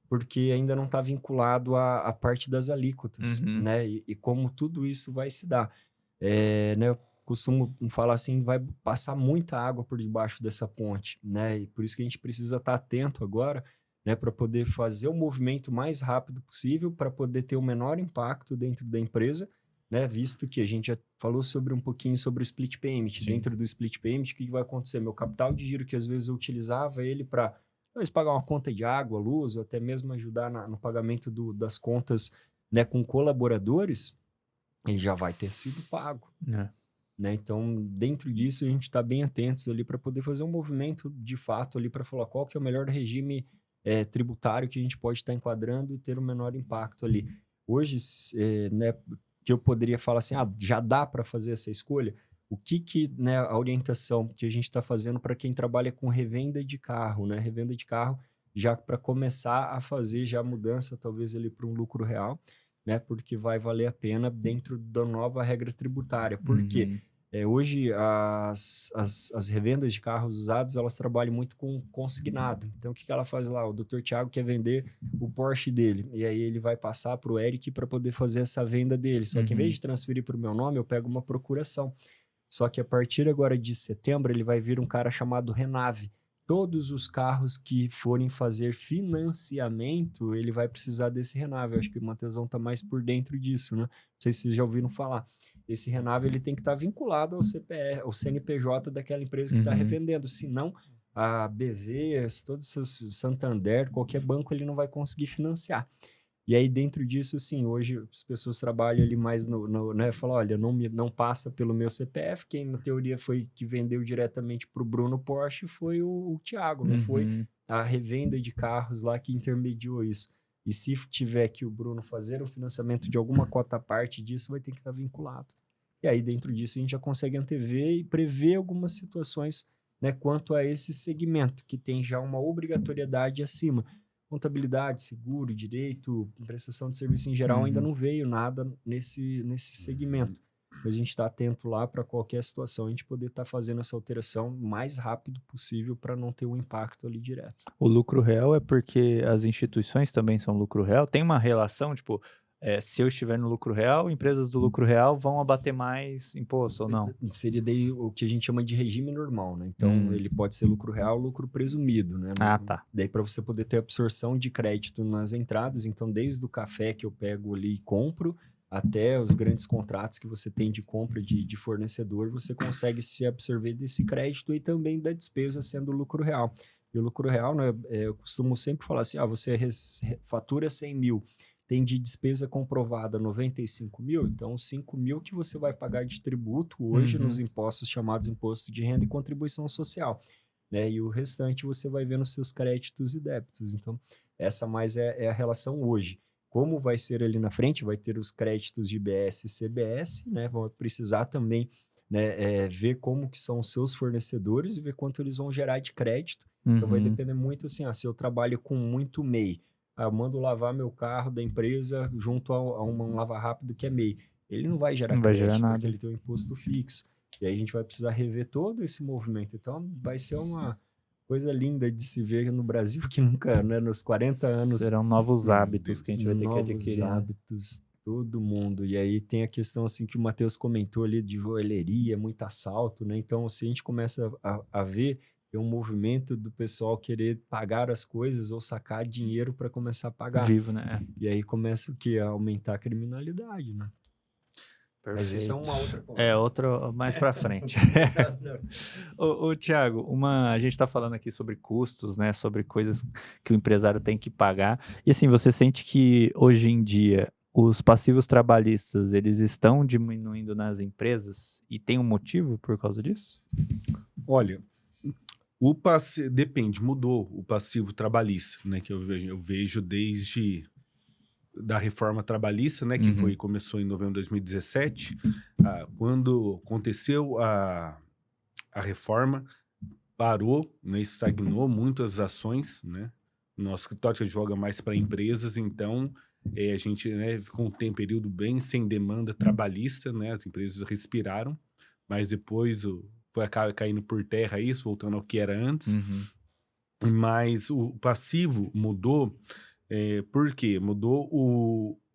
porque ainda não está vinculado à parte das alíquotas, Uhum. né? E como tudo isso vai se dar. Né, eu costumo falar assim, vai passar muita água por debaixo dessa ponte, né? E por isso que a gente precisa estar atento agora, né, para poder fazer o movimento mais rápido possível, para poder ter o menor impacto dentro da empresa, né, visto que a gente já falou um pouquinho sobre o split payment. Sim. Dentro do split payment, o que vai acontecer? Meu capital de giro, que às vezes eu utilizava ele para talvez pagar uma conta de água, luz, ou até mesmo ajudar no pagamento das contas, né, com colaboradores, ele já vai ter sido pago. Né? Então, dentro disso, a gente está bem atentos ali para poder fazer um movimento de fato ali para falar qual que é o melhor regime tributário que a gente pode estar enquadrando e ter o menor impacto ali. Hoje, né, que eu poderia falar assim, já dá para fazer essa escolha? O que né, a orientação que a gente está fazendo para quem trabalha com revenda de carro, né? Revenda de carro, já para começar a fazer já a mudança, talvez ali para um lucro real, né? Porque vai valer a pena dentro da nova regra tributária. Por quê? Hoje, as revendas de carros usados, elas trabalham muito com consignado. Então, o que ela faz lá? O Dr. Thiago quer vender o Porsche dele. E aí ele vai passar para o Eric para poder fazer essa venda dele. Só que em vez de transferir para o meu nome, eu pego uma procuração. Só que a partir agora de setembro, ele vai vir um cara chamado Renave. Todos os carros que forem fazer financiamento, ele vai precisar desse Renave. Eu acho que o Matheusão está mais por dentro disso, né? Não sei se vocês já ouviram falar. Esse Renave ele tem que estar vinculado ao CPR, ao CNPJ daquela empresa que está revendendo. Senão, a BV, todos os Santander, qualquer banco, ele não vai conseguir financiar. E aí, dentro disso, assim, hoje as pessoas trabalham ali mais né? Falam, olha, não passa pelo meu CPF. Quem, na teoria, foi que vendeu diretamente para o Bruno Porsche foi o Thiago, não foi a revenda de carros lá que intermediou isso. E se tiver que o Bruno fazer o financiamento de alguma cota à parte disso, vai ter que estar vinculado. E aí, dentro disso, a gente já consegue antever e prever algumas situações, né, quanto a esse segmento, que tem já uma obrigatoriedade acima. Contabilidade, seguro, direito, prestação de serviço em geral, ainda não veio nada nesse segmento. Mas a gente está atento lá para qualquer situação, a gente poder estar fazendo essa alteração o mais rápido possível para não ter um impacto ali direto. O lucro real é porque as instituições também são lucro real? Tem uma relação, tipo, se eu estiver no lucro real, empresas do lucro real vão abater mais imposto ou não? Seria daí o que a gente chama de regime normal, né? Então, ele pode ser lucro real, lucro presumido, né? Ah, tá. Daí, para você poder ter absorção de crédito nas entradas, então, desde o café que eu pego ali e compro, até os grandes contratos que você tem de compra de fornecedor, você consegue se absorver desse crédito e também da despesa sendo lucro real. E o lucro real, né, eu costumo sempre falar assim, você fatura 100 mil, tem de despesa comprovada 95 mil, então 5 mil que você vai pagar de tributo hoje nos impostos chamados imposto de renda e contribuição social, né? E o restante você vai ver nos seus créditos e débitos. Então, essa mais é a relação hoje. Como vai ser ali na frente, vai ter os créditos de IBS e CBS, né? Vão precisar também, né, ver como que são os seus fornecedores e ver quanto eles vão gerar de crédito. Então, vai depender muito assim, se eu trabalho com muito MEI, eu mando lavar meu carro da empresa junto a um lava-rápido que é MEI. Ele não vai gerar crédito, nada, porque ele tem um imposto fixo. E aí a gente vai precisar rever todo esse movimento. Então, vai ser uma coisa linda de se ver no Brasil, que nunca, né, nos 40 anos... Serão novos hábitos que a gente vai ter que adquirir. Novos hábitos, todo mundo. E aí tem a questão, assim, que o Matheus comentou ali de joalheria, muito assalto, né? Então, se a gente começa a ver um movimento do pessoal querer pagar as coisas ou sacar dinheiro para começar a pagar. Vivo, né? E aí começa o quê? A aumentar a criminalidade, né? Perfeito. Mas isso é uma outra conversa. Outro mais para frente. Ô, Thiago, a gente está falando aqui sobre custos, né? Sobre coisas que o empresário tem que pagar. E assim, você sente que hoje em dia os passivos trabalhistas, eles estão diminuindo nas empresas e tem um motivo por causa disso? Olha, depende, mudou o passivo trabalhista, né? Que eu vejo desde da reforma trabalhista, né? Que começou em novembro de 2017. Quando aconteceu a reforma, parou, né, estagnou muitas ações, né? Nosso escritório advoga mais para empresas, então a gente, né, ficou um período bem sem demanda trabalhista, né? As empresas respiraram, mas depois foi caindo por terra isso, voltando ao que era antes. Mas o passivo mudou, por quê? Mudou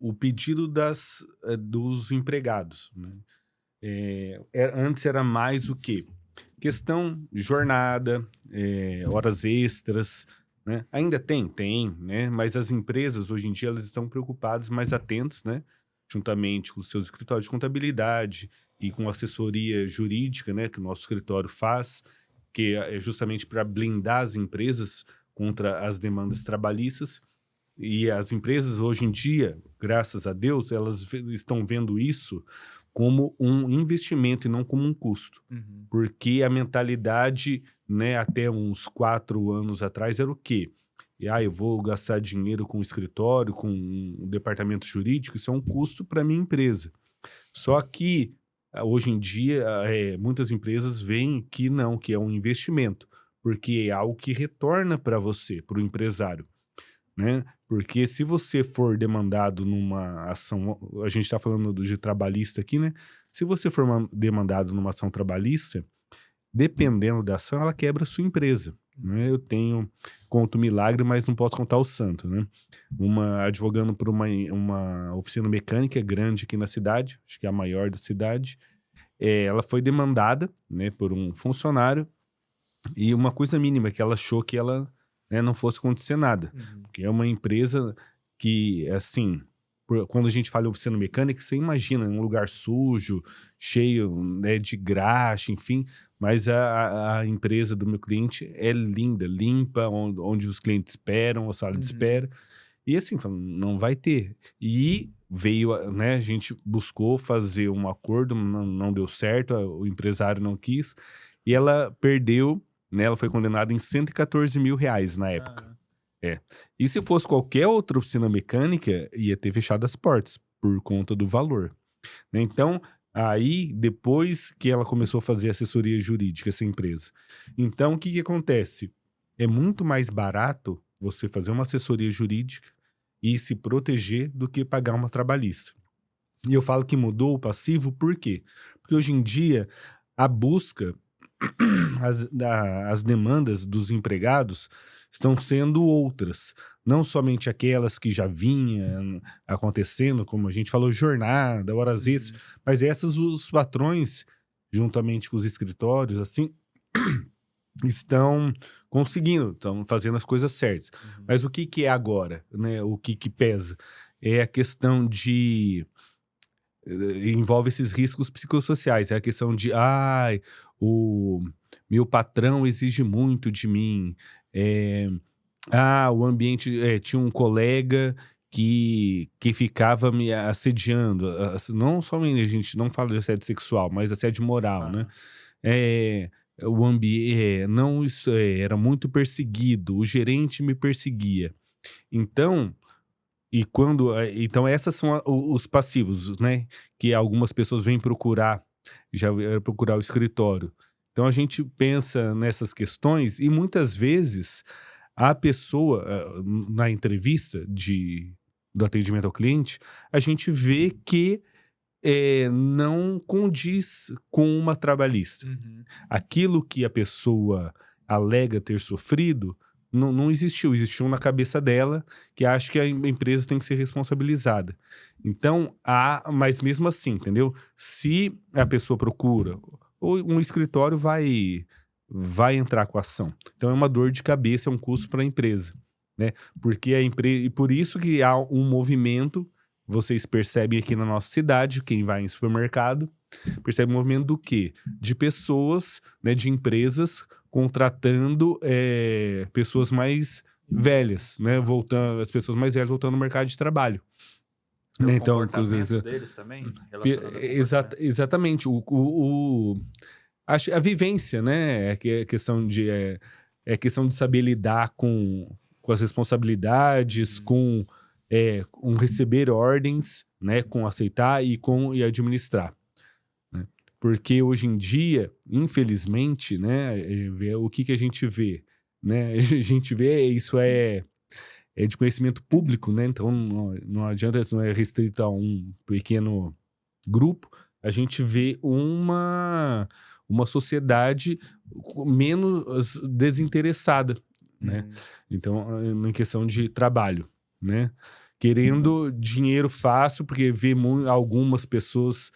o pedido dos empregados, né? Antes era mais o quê? Questão jornada, horas extras, né? Ainda tem, né? Mas as empresas hoje em dia elas estão preocupadas, mais atentas, né? Juntamente com os seus escritórios de contabilidade e com assessoria jurídica, né, que o nosso escritório faz, que é justamente para blindar as empresas contra as demandas trabalhistas. E as empresas hoje em dia, graças a Deus, elas estão vendo isso como um investimento e não como um custo. Porque a mentalidade, né, até uns 4 anos atrás era o quê? Eu vou gastar dinheiro com o escritório, com o departamento jurídico, isso é um custo para a minha empresa. Só que hoje em dia, muitas empresas veem que não, que é um investimento, porque é algo que retorna para você, para o empresário, né? Porque se você for demandado numa ação, a gente está falando de trabalhista aqui, né? Se você for demandado numa ação trabalhista, dependendo da ação, ela quebra a sua empresa. Né? Conto milagre, mas não posso contar o santo, né? Advogando por uma oficina mecânica grande aqui na cidade, acho que é a maior da cidade, ela foi demandada, né, por um funcionário, e uma coisa mínima, que ela achou que ela, né, não fosse acontecer nada. Porque é uma empresa que, assim, quando a gente fala em oficina mecânica, você imagina um lugar sujo, cheio, né, de graxa, enfim, mas a empresa do meu cliente é linda, limpa, onde os clientes esperam, a sala de espera, e assim, não vai ter. E veio, né, a gente buscou fazer um acordo, não deu certo, o empresário não quis, e ela perdeu, né, ela foi condenada em R$114 mil na época. E se fosse qualquer outra oficina mecânica, ia ter fechado as portas por conta do valor. Né? Então, aí, depois que ela começou a fazer assessoria jurídica, essa empresa. Então, o que acontece? É muito mais barato você fazer uma assessoria jurídica e se proteger do que pagar uma trabalhista. E eu falo que mudou o passivo, por quê? Porque hoje em dia, a busca, as demandas dos empregados estão sendo outras. Não somente aquelas que já vinham acontecendo, como a gente falou, jornada, horas extras, mas essas os patrões, juntamente com os escritórios, assim, estão conseguindo, estão fazendo as coisas certas. Mas o que é agora, né? O que pesa? É a questão de... envolve esses riscos psicossociais. É a questão de, o meu patrão exige muito de mim. O ambiente... tinha um colega que ficava me assediando. Não somente a gente não fala de assédio sexual, mas assédio moral, né? O ambiente era muito perseguido. O gerente me perseguia. Então... Então, essas são os passivos, né? Que algumas pessoas vêm procurar o escritório. Então, a gente pensa nessas questões e muitas vezes a pessoa, na entrevista do atendimento ao cliente, a gente vê que não condiz com uma trabalhista. Aquilo que a pessoa alega ter sofrido não existiu na cabeça dela, que acha que a empresa tem que ser responsabilizada. Então, mas mesmo assim, entendeu? Se a pessoa procura, ou um escritório vai entrar com a ação. Então, é uma dor de cabeça, é um custo para a empresa, né? Porque e por isso que há um movimento, vocês percebem aqui na nossa cidade, quem vai em supermercado, percebe um movimento do quê? De pessoas, né, de empresas contratando pessoas mais velhas, né? As pessoas mais velhas voltando ao mercado de trabalho. O então, comportamento deles também? Exatamente. A vivência, né? É questão de saber lidar com as responsabilidades, com receber ordens, né? Com aceitar e administrar. Porque hoje em dia, infelizmente, né, o que a gente vê, né? A gente vê, isso é de conhecimento público, né? Então não adianta, isso não é restrito a um pequeno grupo. A gente vê uma sociedade menos desinteressada, né? Então, em questão de trabalho, né? Querendo dinheiro fácil, porque vê algumas pessoas...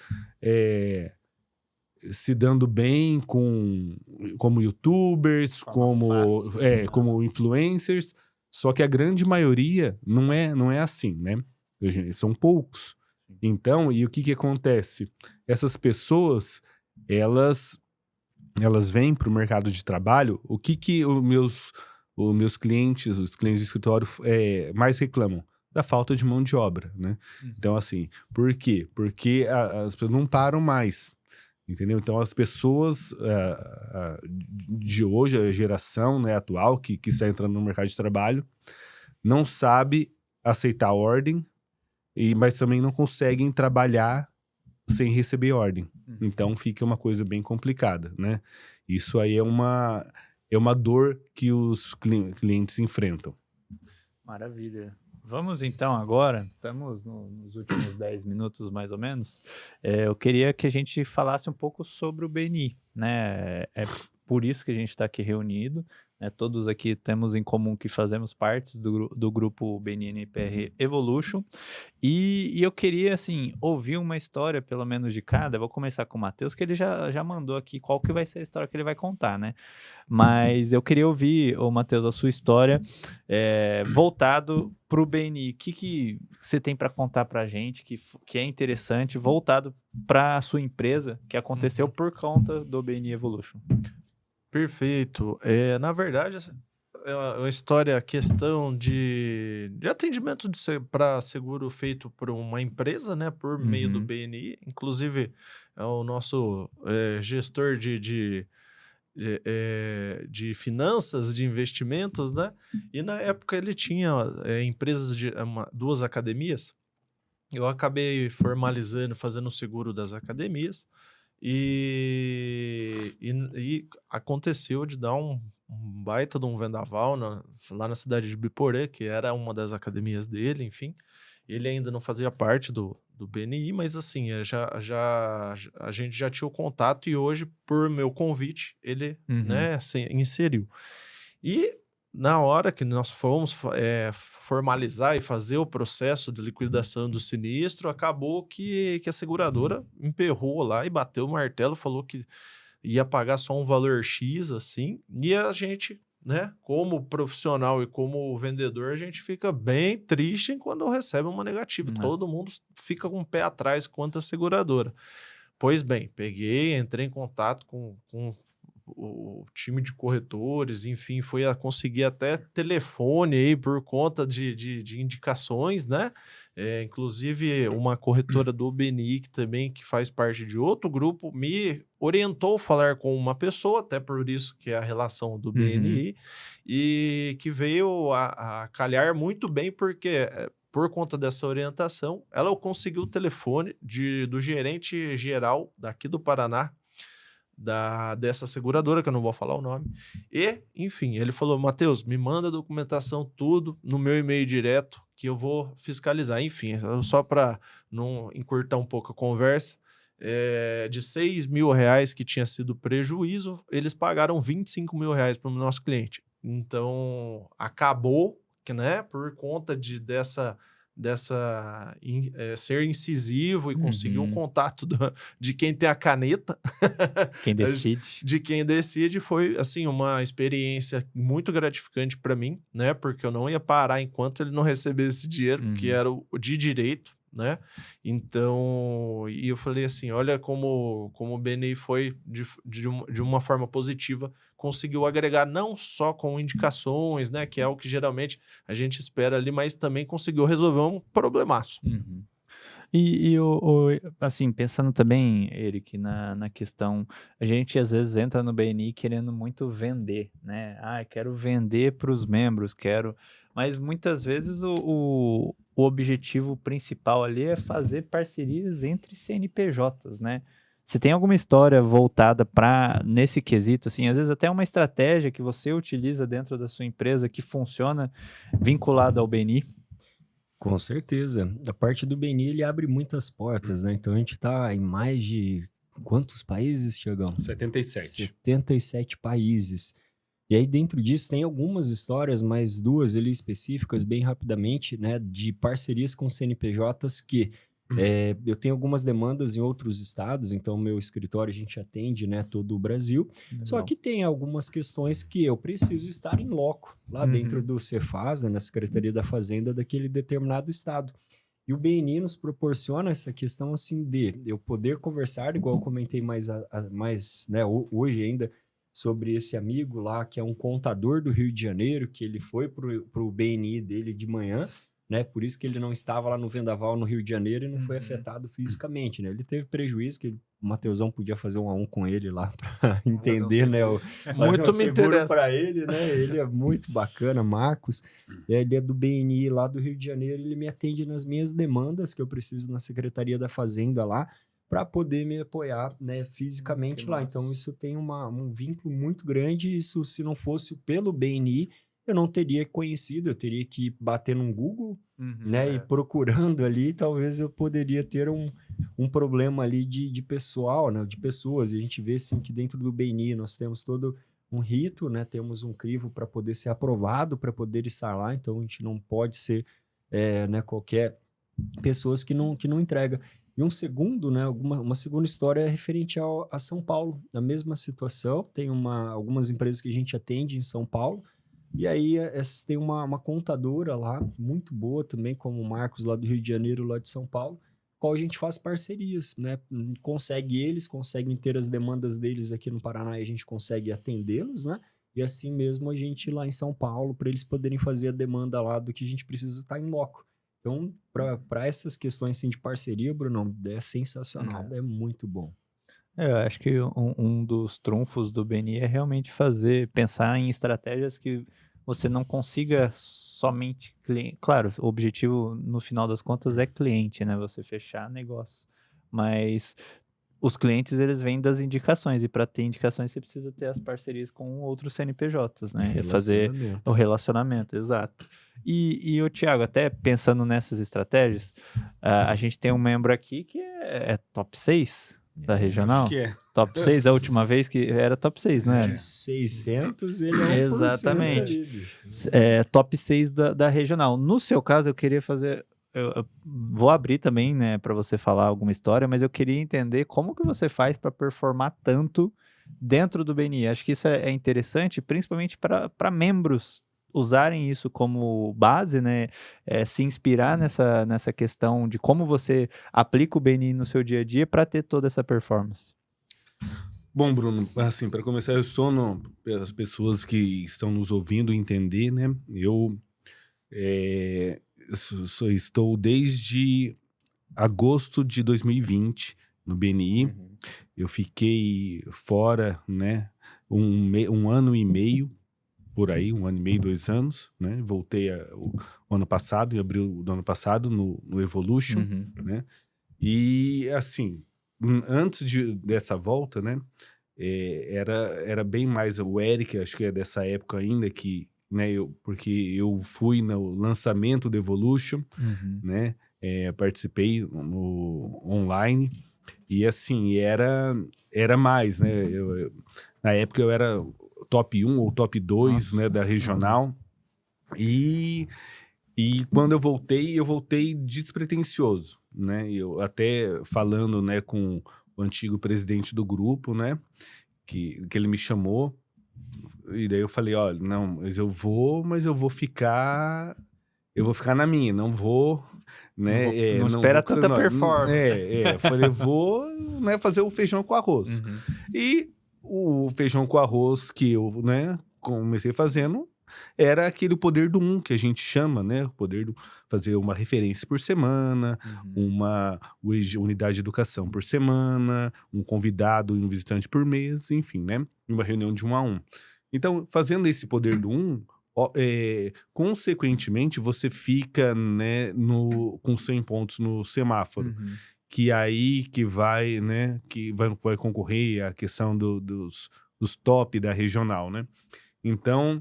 se dando bem como youtubers, como influencers, só que a grande maioria não é assim, né? São poucos. Então, e o que acontece? Essas pessoas, elas vêm para o mercado de trabalho, o que os meus clientes, os clientes do escritório mais reclamam? Da falta de mão de obra, né? Então, assim, por quê? Porque as pessoas não param mais. Entendeu? Então, as pessoas de hoje, a geração, né, atual, que está entrando no mercado de trabalho, não sabe aceitar ordem, mas também não conseguem trabalhar sem receber ordem. Então, fica uma coisa bem complicada, né? Isso aí é uma dor que os clientes enfrentam. Maravilha. Vamos então agora, estamos nos últimos 10 minutos mais ou menos, eu queria que a gente falasse um pouco sobre o BNI, né? É por isso que a gente está aqui reunido, né? Todos aqui temos em comum que fazemos parte do grupo BNI-NPR Evolution, e eu queria, assim, ouvir uma história, pelo menos de cada. Eu vou começar com o Matheus, que ele já mandou aqui qual que vai ser a história que ele vai contar, né? Mas eu queria ouvir, ô Matheus, a sua história voltado para o BNI. O que você tem para contar para a gente que é interessante, voltado para a sua empresa, que aconteceu por conta do BNI Evolution? Perfeito. Na verdade, é uma história, questão de atendimento para seguro feito por uma empresa, né, por meio do BNI. Inclusive, é o nosso gestor de finanças, de investimentos, né? E na época ele tinha empresas duas academias. Eu acabei formalizando, fazendo o seguro das academias. E aconteceu de dar um baita de um vendaval lá na cidade de Biporã, que era uma das academias dele, enfim. Ele ainda não fazia parte do BNI, mas assim, a gente já tinha o contato e hoje, por meu convite, ele né, assim, inseriu. E na hora que nós fomos formalizar e fazer o processo de liquidação do sinistro, acabou que a seguradora emperrou lá e bateu o martelo, falou que ia pagar só um valor X, assim, e a gente, né, como profissional e como vendedor, a gente fica bem triste quando recebe uma negativa. Todo mundo fica com o pé atrás quanto a seguradora. Pois bem, entrei em contato com o time de corretores, enfim, foi a conseguir até telefone aí por conta de indicações, né? Inclusive, uma corretora do BNI, que faz parte de outro grupo, me orientou a falar com uma pessoa, até por isso que é a relação do BNI, e que veio a calhar muito bem, porque por conta dessa orientação, ela conseguiu o telefone do gerente geral daqui do Paraná, dessa seguradora, que eu não vou falar o nome. E, enfim, ele falou: Matheus, me manda a documentação, tudo, no meu e-mail direto, que eu vou fiscalizar. Enfim, só para não encurtar um pouco a conversa, de R$6 mil que tinha sido prejuízo, eles pagaram R$25 mil para o nosso cliente. Então, acabou que, né, por conta ser incisivo e conseguir o contato de quem tem a caneta, de quem decide, foi assim uma experiência muito gratificante para mim, né? Porque eu não ia parar enquanto ele não recebesse dinheiro, que era o de direito, né? Então, e eu falei assim, olha como o BNI foi de uma forma positiva, conseguiu agregar não só com indicações, né, que é o que geralmente a gente espera ali, mas também conseguiu resolver um problemaço. Assim, pensando também, Eric, na questão, a gente às vezes entra no BNI querendo muito vender, né? Quero vender para os membros, mas muitas vezes o objetivo principal ali é fazer parcerias entre CNPJs, né? Você tem alguma história voltada nesse quesito, assim, às vezes até uma estratégia que você utiliza dentro da sua empresa que funciona vinculada ao BNI? Com certeza. A parte do BNI, ele abre muitas portas, né? Então, a gente está em mais de quantos países, Tiagão? 77. 77 países. E aí, dentro disso, tem algumas histórias, mais duas ali específicas, bem rapidamente, né? De parcerias com CNPJs que eu tenho algumas demandas em outros estados, então meu escritório a gente atende, né, todo o Brasil. Legal. Só que tem algumas questões que eu preciso estar em loco, lá dentro do Cefaz, né, na Secretaria da Fazenda daquele determinado estado. E o BNI nos proporciona essa questão assim de eu poder conversar, igual eu comentei mais né, hoje ainda, sobre esse amigo lá, que é um contador do Rio de Janeiro, que ele foi para o BNI dele de manhã, né? Por isso que ele não estava lá no vendaval no Rio de Janeiro e não foi afetado fisicamente, né? Ele teve prejuízo, que o Mateusão podia fazer 1 a 1 com ele lá para entender, né? Muito me interessa para ele, né? Ele é muito bacana, Marcos. Ele é do BNI lá do Rio de Janeiro, ele me atende nas minhas demandas que eu preciso na Secretaria da Fazenda lá, para poder me apoiar, né, fisicamente lá. Então, isso tem um vínculo muito grande. Isso, se não fosse pelo BNI, eu não teria conhecido, eu teria que bater num Google, né? E é. procurando ali, talvez eu poderia ter um problema ali de pessoal, né? De pessoas. E a gente vê, assim, que dentro do BNI nós temos todo um rito, né? Temos um crivo para poder ser aprovado, para poder estar lá. Então, a gente não pode ser, né, qualquer pessoas que não entrega. E um segundo, né, uma segunda história é referente a São Paulo. A mesma situação, tem algumas empresas que a gente atende em São Paulo, e aí tem uma contadora lá, muito boa também, como o Marcos lá do Rio de Janeiro, lá de São Paulo, qual a gente faz parcerias, né? Conseguem ter as demandas deles aqui no Paraná e a gente consegue atendê-los, né? E assim mesmo a gente lá em São Paulo, para eles poderem fazer a demanda lá do que a gente precisa estar em loco. Então, para essas questões assim, de parceria, Bruno, é sensacional, é muito bom. Eu acho que um dos trunfos do BNI é realmente pensar em estratégias que você não consiga somente cliente. Claro, o objetivo no final das contas é cliente, né? Você fechar negócio. Mas os clientes, eles vêm das indicações, e para ter indicações você precisa ter as parcerias com outros CNPJs, né? Fazer o relacionamento, exato. E o Thiago, até pensando nessas estratégias, a gente tem um membro aqui que é top 6 da regional. Acho que é. Top 6, da última vez que era top 6, né? De 600, ele é 1% Exatamente. ali, bicho. Top 6 da regional. No seu caso, eu queria fazer... Eu vou abrir também, né, para você falar alguma história, mas eu queria entender como que você faz para performar tanto dentro do BNI. Acho que isso é interessante, principalmente para membros usarem isso como base, né, se inspirar nessa questão de como você aplica o BNI no seu dia a dia para ter toda essa performance. Bom, Bruno, assim, para começar, eu estou as pessoas que estão nos ouvindo entender, né? Eu estou desde agosto de 2020 no BNI. Eu fiquei fora, né, um ano e meio, por aí, 1 ano e meio, 2 anos, né? Voltei o ano passado, em abril do ano passado, no Evolution, né? E, assim, antes dessa volta, né, era bem mais o Eric, acho que é dessa época ainda, que, né, porque eu fui no lançamento do Evolution, né, participei no online, e assim, era mais, né, na época eu era top 1 ou top 2, né, da regional, e quando eu voltei despretensioso, né, eu até falando, né, com o antigo presidente do grupo, né, que ele me chamou, e daí eu falei, olha, não, mas eu vou ficar na minha, não vou, né, não espera vou, tanta performance. eu falei, vou, né, fazer o feijão com arroz. E o feijão com arroz que eu, né, comecei fazendo era aquele poder do 1 que a gente chama, né, o poder do fazer uma referência por semana, uma unidade de educação por semana, um convidado e um visitante por mês, enfim, né, uma reunião de 1 a 1. Então, fazendo esse poder do 1, consequentemente, você fica, né, com 100 pontos no semáforo. Que aí que vai, né, que vai concorrer a questão dos top da regional, né? Então,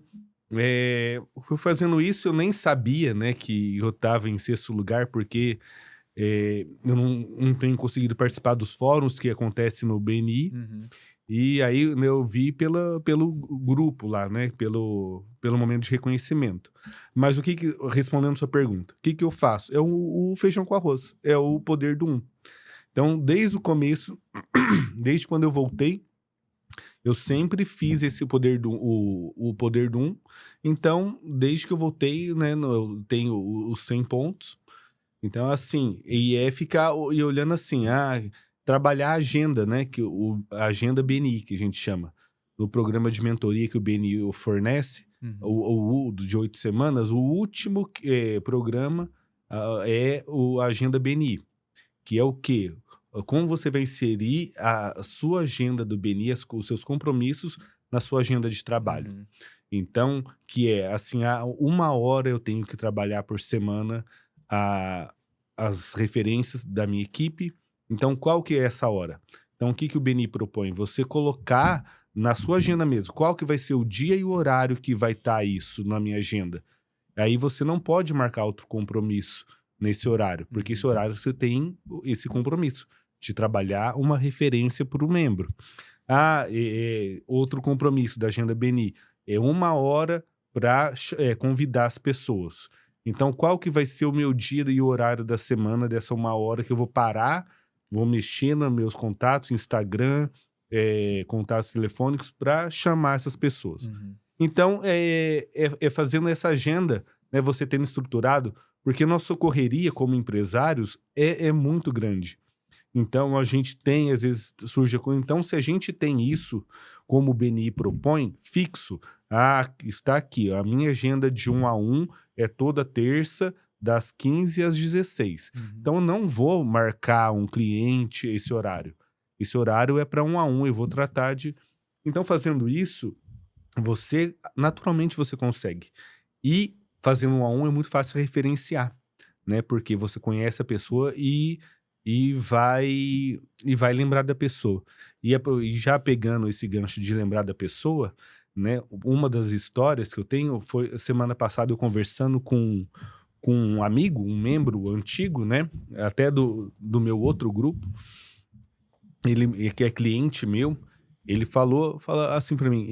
fui fazendo isso, eu nem sabia, né, que eu estava em 6º lugar, porque eu não tenho conseguido participar dos fóruns que acontecem no BNI, e aí eu vi pelo grupo lá, né, pelo momento de reconhecimento. Mas respondendo sua pergunta, o que eu faço? É o feijão com arroz, é o poder do 1. Então, desde o começo, desde quando eu voltei, eu sempre fiz esse poder o poder do 1. Então, desde que eu voltei, né, eu tenho os 100 pontos. Então, assim, e ficar olhando assim, trabalhar a agenda, né, a agenda BNI, que a gente chama, no programa de mentoria que o BNI fornece, o de 8 semanas, o último programa é a agenda BNI, que é o quê? Como você vai inserir a sua agenda do BNI, os seus compromissos na sua agenda de trabalho. Então, que é assim, 1 hora eu tenho que trabalhar por semana as referências da minha equipe. Então, qual que é essa hora? Então, o que o BNI propõe? Você colocar na sua agenda mesmo, qual que vai ser o dia e o horário que vai estar isso na minha agenda. Aí você não pode marcar outro compromisso nesse horário, porque esse horário você tem esse compromisso de trabalhar uma referência para o membro. Outro compromisso da agenda BNI é 1 hora para convidar as pessoas. Então, qual que vai ser o meu dia e o horário da semana dessa 1 hora que eu vou parar, vou mexer nos meus contatos, Instagram, contatos telefônicos para chamar essas pessoas. Então, fazendo essa agenda, né, você tendo estruturado, porque nossa correria como empresários é muito grande. Então, a gente tem, às vezes, surge a coisa. Então, se a gente tem isso, como o BNI propõe, fixo, está aqui, a minha agenda de 1 a 1 é toda terça, das 15 às 16. Então, eu não vou marcar um cliente esse horário. Esse horário é para 1 a 1, eu vou tratar de... Então, fazendo isso, naturalmente você consegue. E fazendo 1 a 1 é muito fácil referenciar, né? Porque você conhece a pessoa e vai lembrar da pessoa. E já pegando esse gancho de lembrar da pessoa, né? Uma das histórias que eu tenho foi semana passada eu conversando com um amigo, um membro antigo, né? Até do meu outro grupo, ele que é cliente meu, ele fala assim para mim,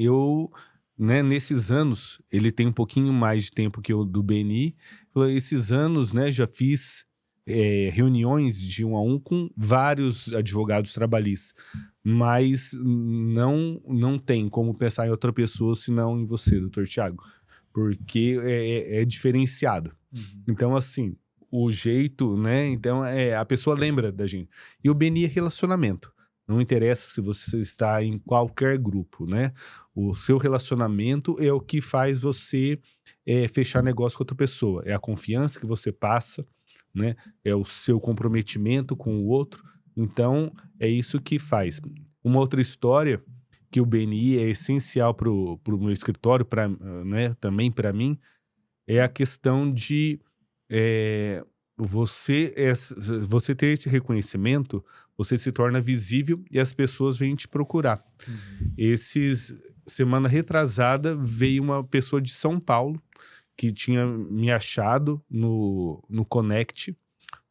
né, nesses anos, ele tem um pouquinho mais de tempo que eu do BNI, falou, esses anos, né, já fiz reuniões de 1 a 1 com vários advogados trabalhistas, mas não tem como pensar em outra pessoa senão em você, doutor Thiago, porque é diferenciado. Então, assim, o jeito, né, então a pessoa lembra da gente. E o BNI é relacionamento. Não interessa se você está em qualquer grupo, né? O seu relacionamento é o que faz você fechar negócio com outra pessoa. É a confiança que você passa, né? É o seu comprometimento com o outro. Então, é isso que faz. Uma outra história que o BNI é essencial para o meu escritório, né, também para mim, é a questão de você ter esse reconhecimento, você se torna visível e as pessoas vêm te procurar. Semana retrasada, veio uma pessoa de São Paulo que tinha me achado no Connect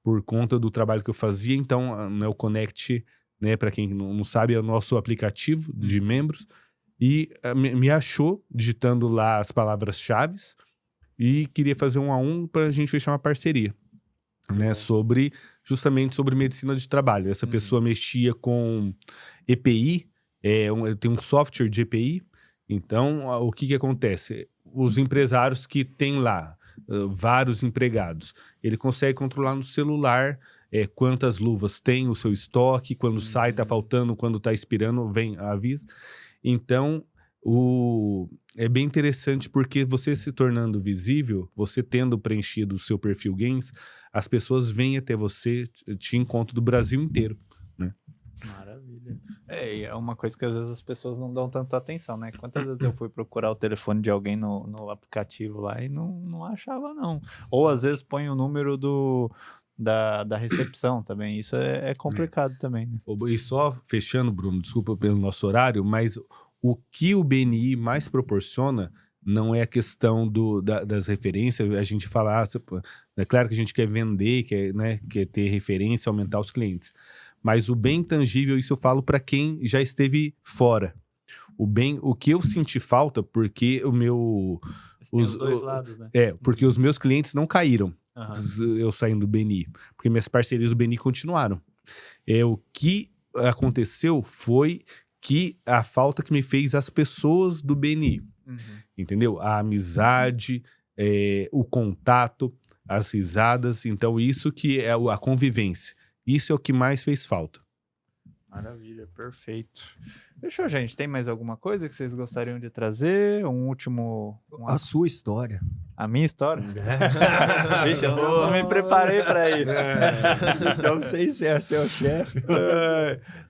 por conta do trabalho que eu fazia. Então, né, o Connect, né, para quem não sabe, é o nosso aplicativo de membros. E me achou digitando lá as palavras-chave e queria fazer 1 a 1 para a gente fechar uma parceria, né, justamente sobre medicina de trabalho. Essa pessoa mexia com EPI, tem um software de EPI. Então, o que acontece? Os empresários que têm lá vários empregados, ele consegue controlar no celular quantas luvas tem o seu estoque, quando sai, está faltando, quando está expirando, vem, avisa. Então, é bem interessante porque você se tornando visível, você tendo preenchido o seu perfil Gains, as pessoas vêm até você, te encontram do Brasil inteiro, né? Maravilha. E é uma coisa que às vezes as pessoas não dão tanta atenção, né? Quantas vezes eu fui procurar o telefone de alguém no aplicativo lá e não achava, não. Ou às vezes põe o número da recepção também. Isso é complicado também, né? E só fechando, Bruno, desculpa pelo nosso horário, mas o que o BNI mais proporciona não é a questão das referências. A gente fala, é claro que a gente quer vender, quer ter referência, aumentar os clientes. Mas o bem tangível, isso eu falo para quem já esteve fora. O que eu senti falta, porque os dois lados, né? Porque os meus clientes não caíram, eu saindo do BNI. Porque minhas parcerias do BNI continuaram. O que aconteceu foi que a falta que me fez as pessoas do BNI. Entendeu? A amizade, o contato, as risadas. Então, isso que é a convivência. Isso é o que mais fez falta. Maravilha, perfeito. Fechou, gente. Tem mais alguma coisa que vocês gostariam de trazer? Um último... A sua história. A minha história? Vixe, eu não me preparei para isso. Então, não sei se é seu chefe.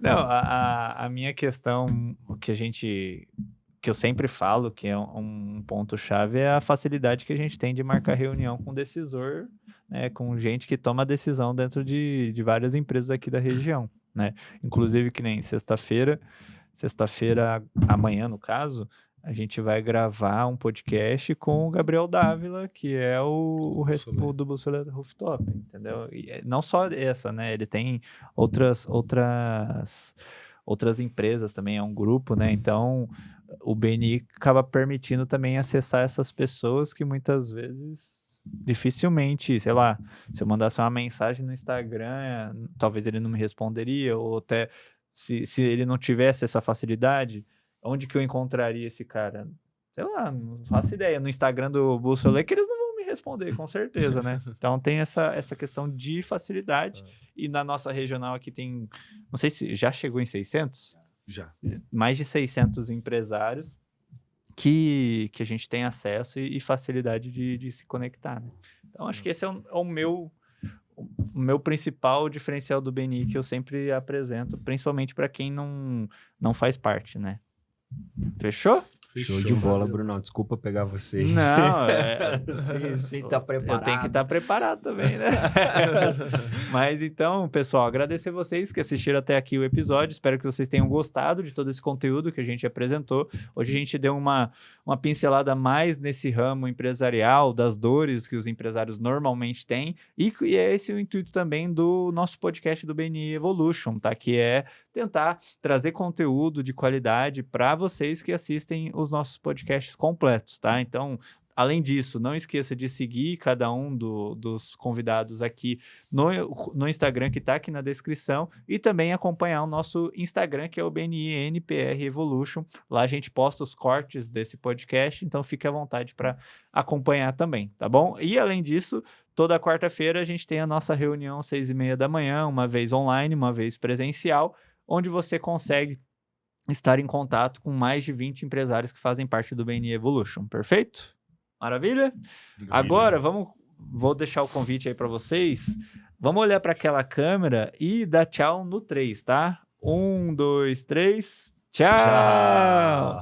Não, a minha questão que eu sempre falo, que é um ponto-chave, é a facilidade que a gente tem de marcar reunião com decisor, né, com gente que toma decisão dentro de várias empresas aqui da região, né? Inclusive, que nem sexta-feira, sexta-feira, amanhã no caso, a gente vai gravar um podcast com o Gabriel Dávila, que é o do Bussoleta Rooftop, entendeu? E não só essa, né? Ele tem outras empresas também, é um grupo, né? Então, o BNI acaba permitindo também acessar essas pessoas que muitas vezes, dificilmente, sei lá, se eu mandasse uma mensagem no Instagram, talvez ele não me responderia, ou até se ele não tivesse essa facilidade, onde que eu encontraria esse cara? Sei lá, não faço ideia. No Instagram do Bussolê, que eles não vão me responder, com certeza, né? Então tem essa questão de facilidade. E na nossa regional aqui tem, não sei se já chegou em 600? Já. Mais de 600 empresários que a gente tem acesso e facilidade de se conectar, né? Então acho que esse é o meu principal diferencial do BNI que eu sempre apresento, principalmente para quem não faz parte, né? Fechou? Show de bola, Brunão. Desculpa pegar você. Não, Sim, tá preparado. Eu tenho que estar preparado também, né? Mas então, pessoal, agradecer vocês que assistiram até aqui o episódio. Espero que vocês tenham gostado de todo esse conteúdo que a gente apresentou. Hoje a gente deu uma pincelada mais nesse ramo empresarial, das dores que os empresários normalmente têm. E é esse o intuito também do nosso podcast do BNI Evolution, tá? Que é tentar trazer conteúdo de qualidade para vocês que assistem os nossos podcasts completos, tá? Então, além disso, não esqueça de seguir cada um dos convidados aqui no Instagram, que está aqui na descrição, e também acompanhar o nosso Instagram, que é o BNI-NPR Evolution. Lá a gente posta os cortes desse podcast, então fique à vontade para acompanhar também, tá bom? E além disso, toda quarta-feira a gente tem a nossa reunião às 6h30 da manhã, uma vez online, uma vez presencial, onde você consegue estar em contato com mais de 20 empresários que fazem parte do BNI Evolution. Perfeito? Maravilha? Agora, vou deixar o convite aí para vocês. Vamos olhar para aquela câmera e dar tchau no 3, tá? 1, 2, 3. Tchau!